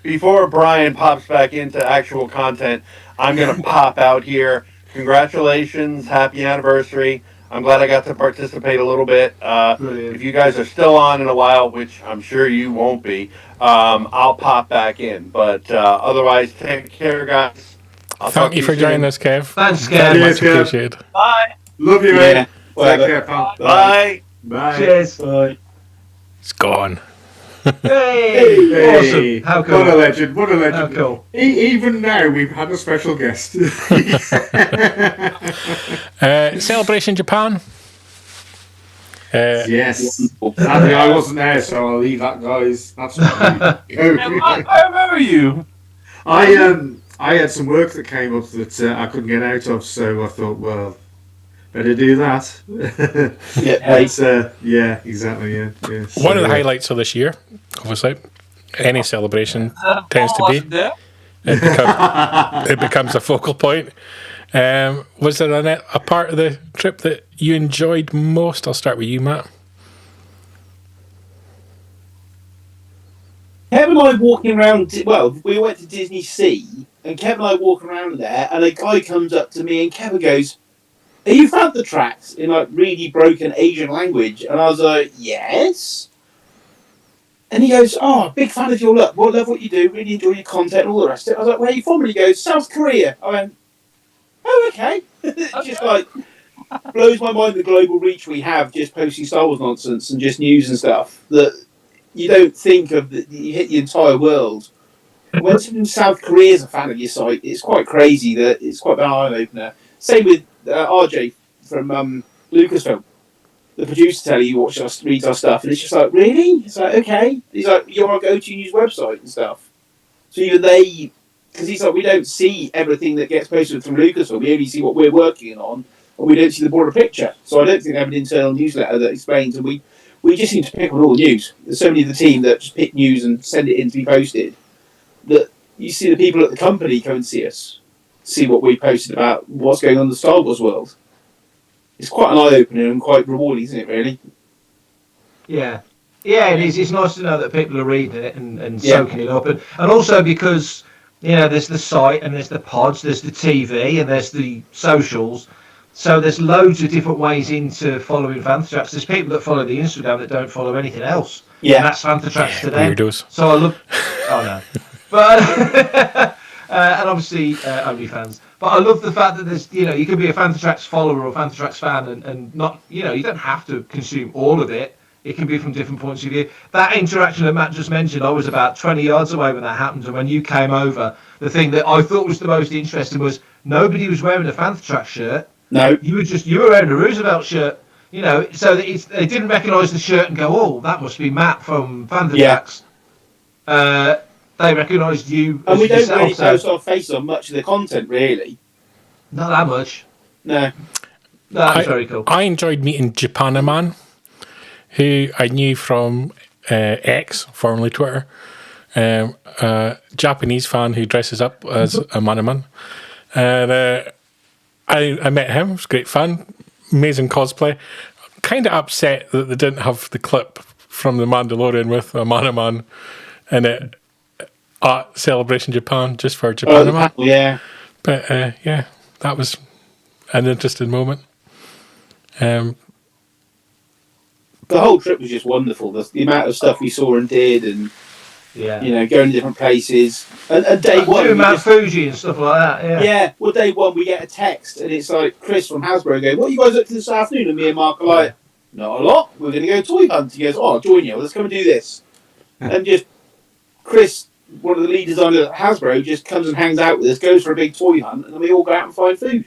Before Brian pops back into actual content, I'm going to pop out here. Congratulations. Happy anniversary. I'm glad I got to participate a little bit. Brilliant. If you guys are still on in a while, which I'm sure you won't be, I'll pop back in. But otherwise, take care, guys. Thank you for joining us, Kev. Thanks, Very Kev. much appreciated. Bye. Love you, Yeah. mate. Take Whatever. care, pal. Bye. Bye. Cheers. Bye. It's gone. Hey! Hey, Awesome. How What a cool. legend. What a legend. How cool. Even now, we've had a special guest. Celebration Japan. Yes. Wonderful. Sadly, I wasn't there, so I'll leave that, guys. That's I remember you. I had some work that came up that I couldn't get out of, so I thought, well, better do that. Yeah, hey. But, yeah, exactly. Yeah. So, One of the highlights of this year, obviously, any celebration tends to Paul be. wasn't there. It becomes a focal point. Was there a part of the trip that you enjoyed most? I'll start with you, Matt. Kevin and I walking around, well, we went to Disney Sea, and Kevin and I walking around there, and a guy comes up to me, and Kevin goes, "Are you Fantha Tracks?" in like really broken Asian language. And I was like, "Yes." And he goes, "Oh, big fan of your look. Well, love what you do. Really enjoy your content and all the rest of it." I was like, "Where are you from?" And he goes, "South Korea." I went, "Oh, okay." It's just like, blows my mind the global reach we have just posting Star Wars nonsense and just news and stuff that you don't think of, that you hit the entire world. when someone in South Korea is a fan of your site, it's quite crazy. That it's quite an eye opener. Same with RJ from Lucasfilm, the producer telling you watch us, reads our stuff, and it's just like, really? It's like, okay. He's like, you're our go-to news website and stuff. So even they, because he's like, we don't see everything that gets posted from Lucasfilm. We only see what we're working on, and we don't see the broader picture. So I don't think they have an internal newsletter that explains, and we just seem to pick on all the news. There's so many of the team that just pick news and send it in to be posted, that you see the people at the company come and see us, see what we posted about what's going on in the Star Wars world. It's quite an eye-opener and quite rewarding, isn't it, really? Yeah. Yeah, it is. It's nice to know that people are reading it and soaking it up. And also because, there's the site and there's the pods, there's the TV and there's the socials. So there's loads of different ways into following Fantha Tracks. There's people that follow the Instagram that don't follow anything else. Yeah. And that's Fantha Tracks to them. Weirdos. So I love... Oh, no. But... and obviously OnlyFans. But I love the fact that there's, you can be a Fantha Tracks follower or a Fantha Tracks fan and not, you don't have to consume all of it. It can be from different points of view. That interaction that Matt just mentioned, I was about 20 yards away when that happened. And when you came over, the thing that I thought was the most interesting was nobody was wearing a Fantha Tracks shirt. No. You were wearing a Roosevelt shirt, so that they didn't recognise the shirt and go, oh, that must be Matt from Fantha Tracks. They recognised you. And we don't really post our face on much of the content, really. Not that much. No. That's very cool. I enjoyed meeting Japanaman, who I knew from X, formerly Twitter. A Japanese fan who dresses up as a Manaman. And I met him. It was great fun. Amazing cosplay. Kind of upset that they didn't have the clip from The Mandalorian with a Manaman in it at Celebration Japan, just for Japanaman. Yeah. But that was an interesting moment. The whole trip was just wonderful. The amount of stuff we saw and did, and going to different places. And day one, doing Mount Fuji and stuff like that. Yeah. Well, day one we get a text, and it's like Chris from Hasbro going, "What are you guys up to this afternoon?" And me and Mark are like, "Not a lot. We're going to go toy hunt." He goes, "Oh, I'll join you. Let's come and do this." And just Chris, one of the lead designers at Hasbro, just comes and hangs out with us, goes for a big toy hunt, and then we all go out and find food.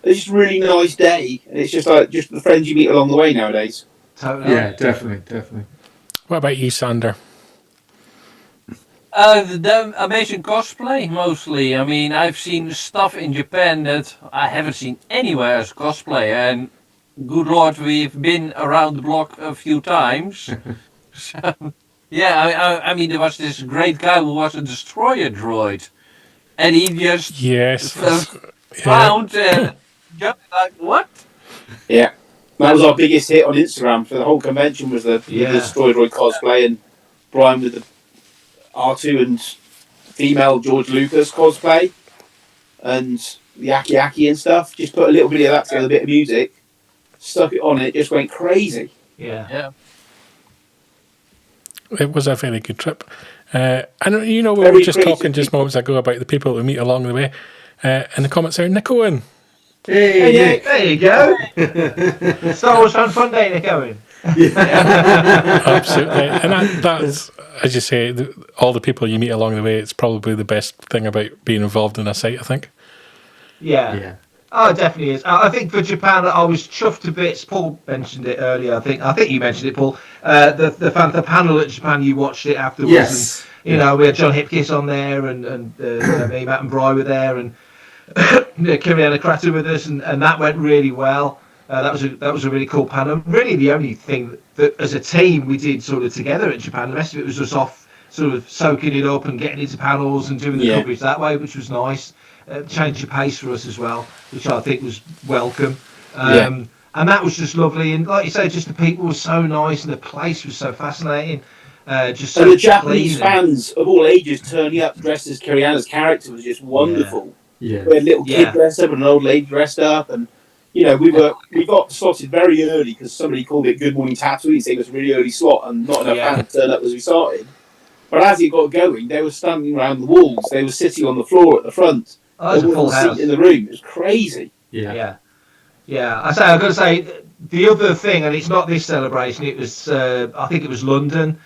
It's just a really nice day, and it's just like just the friends you meet along the way nowadays. Totally. Yeah, definitely. What about you, Sander? The amazing cosplay, mostly. I mean, I've seen stuff in Japan that I haven't seen anywhere as cosplay, and good lord, we've been around the block a few times. So, I mean, there was this great guy who was a destroyer droid, and he just found just like, what? Yeah. That was our biggest hit on Instagram for the whole convention, was the Destroy Droid cosplay, and Brian with the R2 and female George Lucas cosplay, and the Yaki Yaki and stuff. Just put a little bit of that together, a bit of music, stuck it on, it just went crazy. Yeah. It was a very good trip. And we were just talking just moments ago about the people we meet along the way. In the comments there, Nick Owen. Hey, there you go. Star Wars Fun Day, Nick Owen. Absolutely. And that's, as you say, all the people you meet along the way, it's probably the best thing about being involved in a site, I think. Yeah. Oh, it definitely is. I think for Japan, I was chuffed to bits. Paul mentioned it earlier. I think you mentioned it, Paul. The Fantha panel at Japan, you watched it afterwards. Yes. And, we had John Hipkiss on there, and me, Matt, and Bry were there, and Kiriana Krata with us, and that went really well. That was a really cool panel. Really, the only thing that as a team we did sort of together at Japan. The rest of it was just off, sort of soaking it up and getting into panels and doing the coverage that way, which was nice. Changed the pace for us as well, which I think was welcome. And that was just lovely. And like you say, just the people were so nice, and the place was so fascinating. Just so and the Japanese fans of all ages turning up dressed as Kiriana's character was just wonderful. Yeah. We had a little kid dressed up and an old lady dressed up, and we got slotted very early because somebody called it Good Morning Tatooine, saying it was a really early slot, and not enough fans turned up as we started. But as it got going, they were standing around the walls. They were sitting on the floor at the front. Oh, it was a full house in the room. It was crazy. Yeah. I've got to say the other thing, and it's not this celebration. It was I think it was London.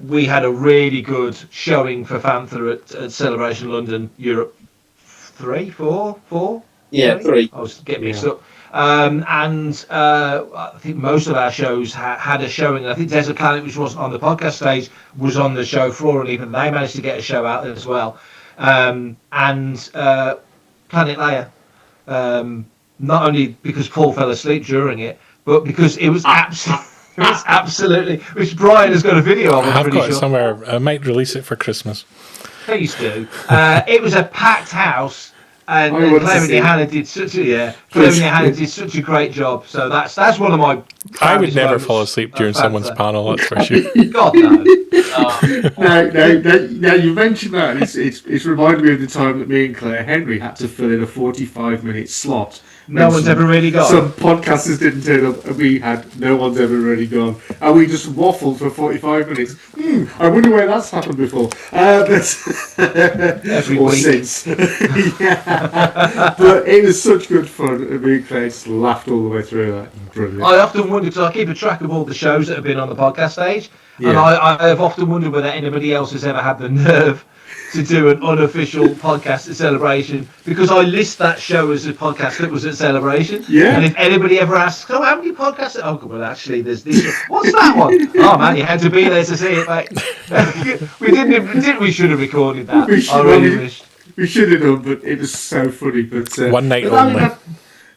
we had a really good showing for Fantha at Celebration London Europe 3, 4. Yeah, 3. I was getting mixed up. And I think most of our shows had a showing. I think Desert Planet, which wasn't on the podcast stage, was on the show floor, and even they managed to get a show out as well. And Planet Leia, not only because Paul fell asleep during it, but because it was absolutely, which Brian has got a video of. I've got it somewhere. I might release it for Christmas. Please do. It was a packed house. And Clement Hannah did such a great job. So that's one of my. I would never fall asleep during someone's panel. That's for sure. God no. Now you mentioned that. It's reminded me of the time that me and Claire Henry had to fill in a 45-minute slot. No one's ever really gone. Some podcasters didn't turn up, and we had no one's ever really gone, and we just waffled for 45 minutes. I wonder where that's happened before. Every week. Since. Yeah. But it was such good fun, and me and Claire just laughed all the way through that. Brilliant. I often wonder, because I keep a track of all the shows that have been on the podcast stage, and I have often wondered whether anybody else has ever had the nerve to do an unofficial podcast at Celebration, because I list that show as a podcast that was at Celebration. Yeah. And if anybody ever asks, "Oh, how many podcasts?" Oh, well, actually, there's this. What's that one? Oh man, you had to be there to see it, mate. We should have recorded that. I really wished. We should have done, but it was so funny. But one night only.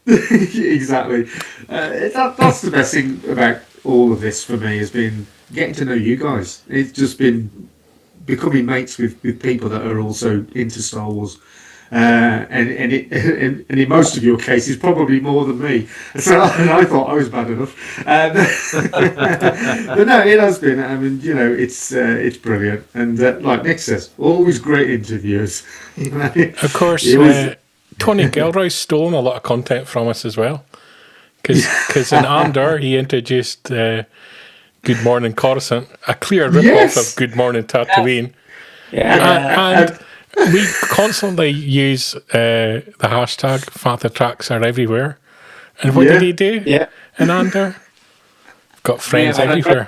Exactly. That's the best thing about all of this for me, has been getting to know you guys. It's just been becoming mates with people that are also into Star Wars, and in most of your cases probably more than me. So I thought I was bad enough, but no, it has been. I mean, it's brilliant, and like Nick says, always great interviews. Of course, Tony Gilroy's stolen a lot of content from us as well, because in Andor he introduced Good Morning Coruscant, a clear rip-off of Good Morning Tatooine. And we constantly use the hashtag Fantha Tracks are everywhere. And what did he do in Andor? Got friends everywhere.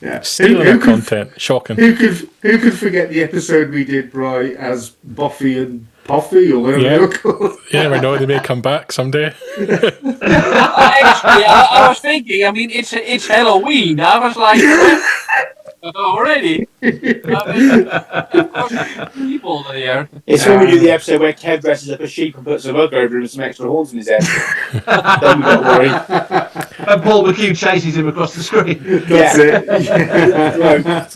Yeah. Stealing our content. Shocking. Who could forget the episode we did, Bri, as Buffy and Puffy, or whatever they were called? You never know, they may come back someday. Actually, I was thinking, I mean, it's Halloween. I was like, already. Of course, people there. It's when we do the episode where Kev dresses up a sheep and puts a mug over him and some extra horns in his head. Then we don't worry. And Paul McHugh chases him across the screen. That's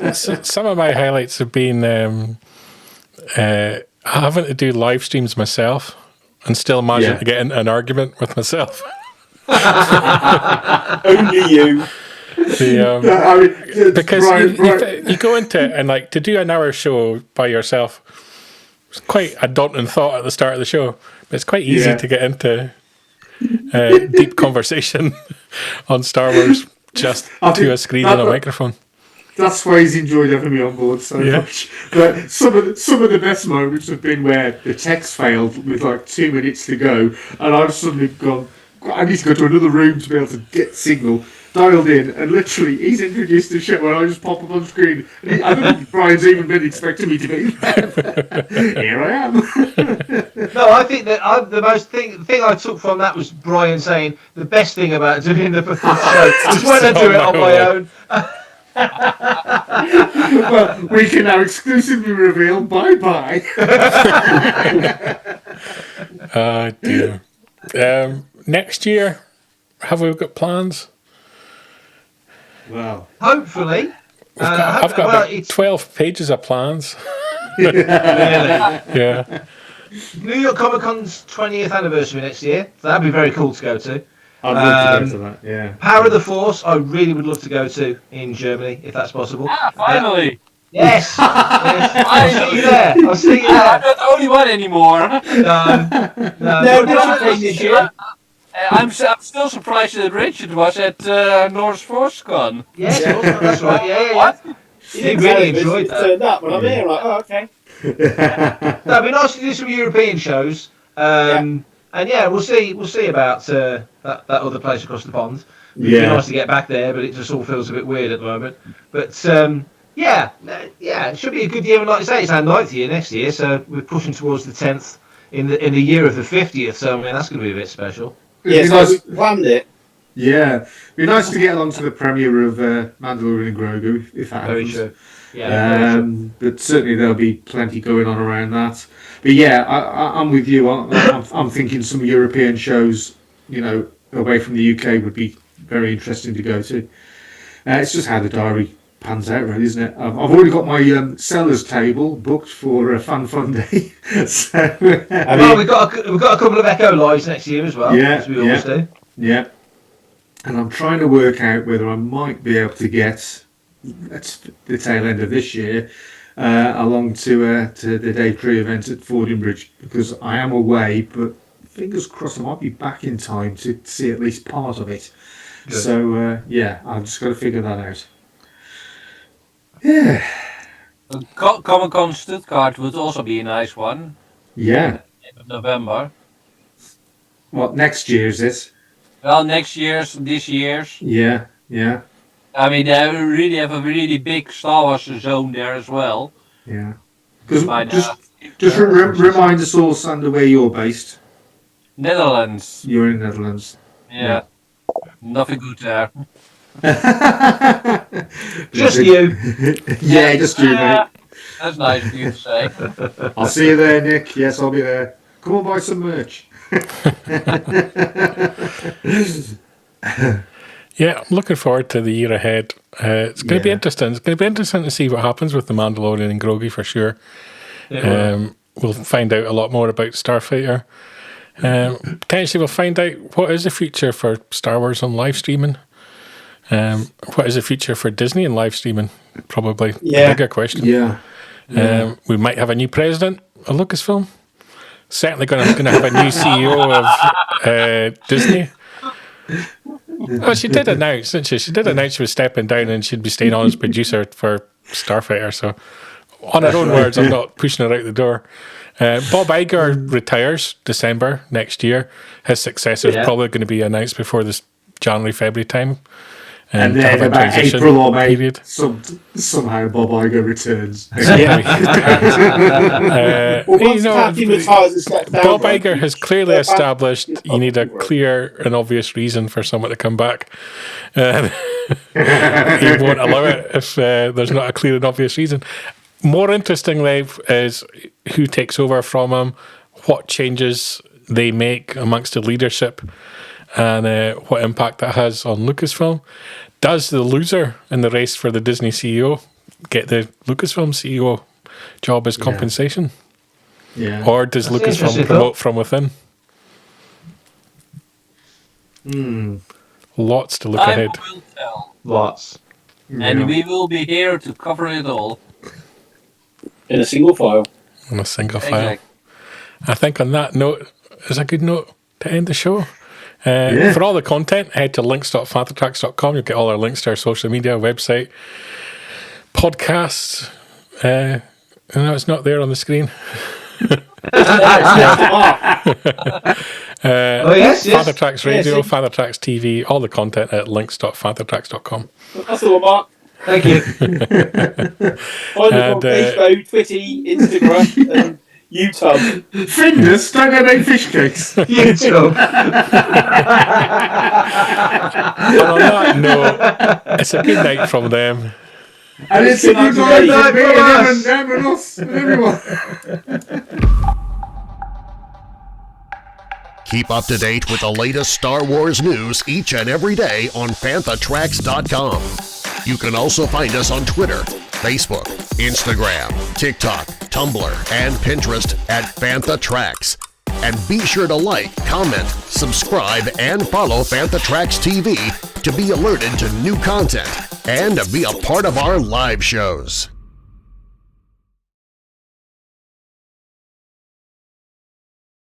it. So, some of my highlights have been having to do live streams myself and still managing to get into an argument with myself. Only you. Because you go into it, and like, to do an hour show by yourself, it's quite a daunting thought at the start of the show, but it's quite easy to get into deep conversation on Star Wars just to a screen and a microphone. That's why he's enjoyed having me on board so much. But some of the best moments have been where the text failed with like 2 minutes to go, and I've suddenly gone, I need to go to another room to be able to get signal. Dialed in, and literally he's introduced the show where I just pop up on screen. I don't think Brian's even been expecting me to be there. Here I am. No, I think that the thing I took from that was Brian saying the best thing about doing the show is when I do it on my own. Well, we can now exclusively reveal bye-bye. Dear. Next year, have we got plans? Well, hopefully. I've got about 12 pages of plans. Really? Yeah. New York Comic Con's 20th anniversary next year. So that'd be very cool to go to. I'd love to go to that, yeah. Power of the Force, I really would love to go to in Germany, if that's possible. Finally. Yes. I'll see you there. I'm not the only one anymore. No, this year. I'm still surprised that Richard was at Norse ForceCon. Yes, that's right. Yeah. What? He really enjoyed that. Turned up when I'm here, like, oh, okay. That'd be nice to do some European shows. And we'll see about that other place across the pond. It'd be nice to get back there, but it just all feels a bit weird at the moment. But it should be a good year. And like I say, it's our 9th year next year, so we're pushing towards the 10th in the year of the 50th. So I mean, that's going to be a bit special. Yeah, so we planned it. Yeah, it'd be nice to get along to the premiere of Mandalorian and Grogu if that happens. Very true. Yeah, but certainly there'll be plenty going on around that. But yeah, I'm with you. I'm thinking some European shows, away from the UK would be very interesting to go to. It's just how the diary pans out, really, isn't it? I've already got my sellers table booked for Fan Fun Day. So, well, we've got a couple of Echo Lives next year as well. Yeah, as we always do. Yeah. And I'm trying to work out whether I might be able to get, at the tail end of this year, along to the Day 3 event at Fordingbridge, because I am away, but fingers crossed I might be back in time to see at least part of it. Good. So, I've just got to figure that out. Yeah. Comic-Con Stuttgart would also be a nice one. Yeah. In November. What, next year is it? Well, this year's. Yeah. I mean, they really have a really big Star Wars zone there as well. Yeah. Just remind us all, Sander, where you're based. Netherlands. You're in the Netherlands. Yeah. Nothing good there. Just you. Yeah, just you, mate. That's nice of you to say. I'll see you there, Nick. Yes, I'll be there. Come on, buy some merch. Yeah, I'm looking forward to the year ahead. It's going to be interesting. It's going to be interesting to see what happens with the Mandalorian and Grogu for sure. We'll find out a lot more about Starfighter. Potentially we'll find out what is the future for Star Wars on live streaming. What is the future for Disney and live streaming? Probably a bigger question. Yeah. We might have a new president of Lucasfilm. Certainly going to have a new CEO of Disney. Well, she did announce, didn't she? She did announce she was stepping down and she'd be staying on as producer for Starfighter. So, on her own words, I'm not pushing her out the door. Bob Iger retires December next year. His successor is probably going to be announced before this January, February time. And then about April or May, somehow Bob Iger returns. Bob Iger has clearly established you need a clear and obvious reason for someone to come back. He won't allow it if there's not a clear and obvious reason. More interestingly is who takes over from him, what changes they make amongst the leadership, and what impact that has on Lucasfilm. Does the loser in the race for the Disney CEO get the Lucasfilm CEO job as compensation? Yeah. Or does Lucasfilm promote from within? Lots to look ahead. Time will tell. Lots. And we will be here to cover it all. In a single file. On a single file. I think on that note is a good note to end the show. For all the content, head to links.fanthatracks.com. You'll get all our links to our social media, website, podcasts. No, it's not there on the screen. Fantha Tracks Radio, Fantha Tracks TV, all the content at links.fanthatracks.com. That's the one, Mark. Thank you. Find us on Facebook, Twitter, Instagram, and YouTube. Finders, don't go make fish cakes. YouTube. And on that note, it's a good night from them. And it's a good night from them and us and everyone. Keep up to date with the latest Star Wars news each and every day on FanthaTracks.com. You can also find us on Twitter, Facebook, Instagram, TikTok, Tumblr, and Pinterest at Fantha Tracks. And be sure to like, comment, subscribe, and follow Fantha Tracks TV to be alerted to new content and to be a part of our live shows.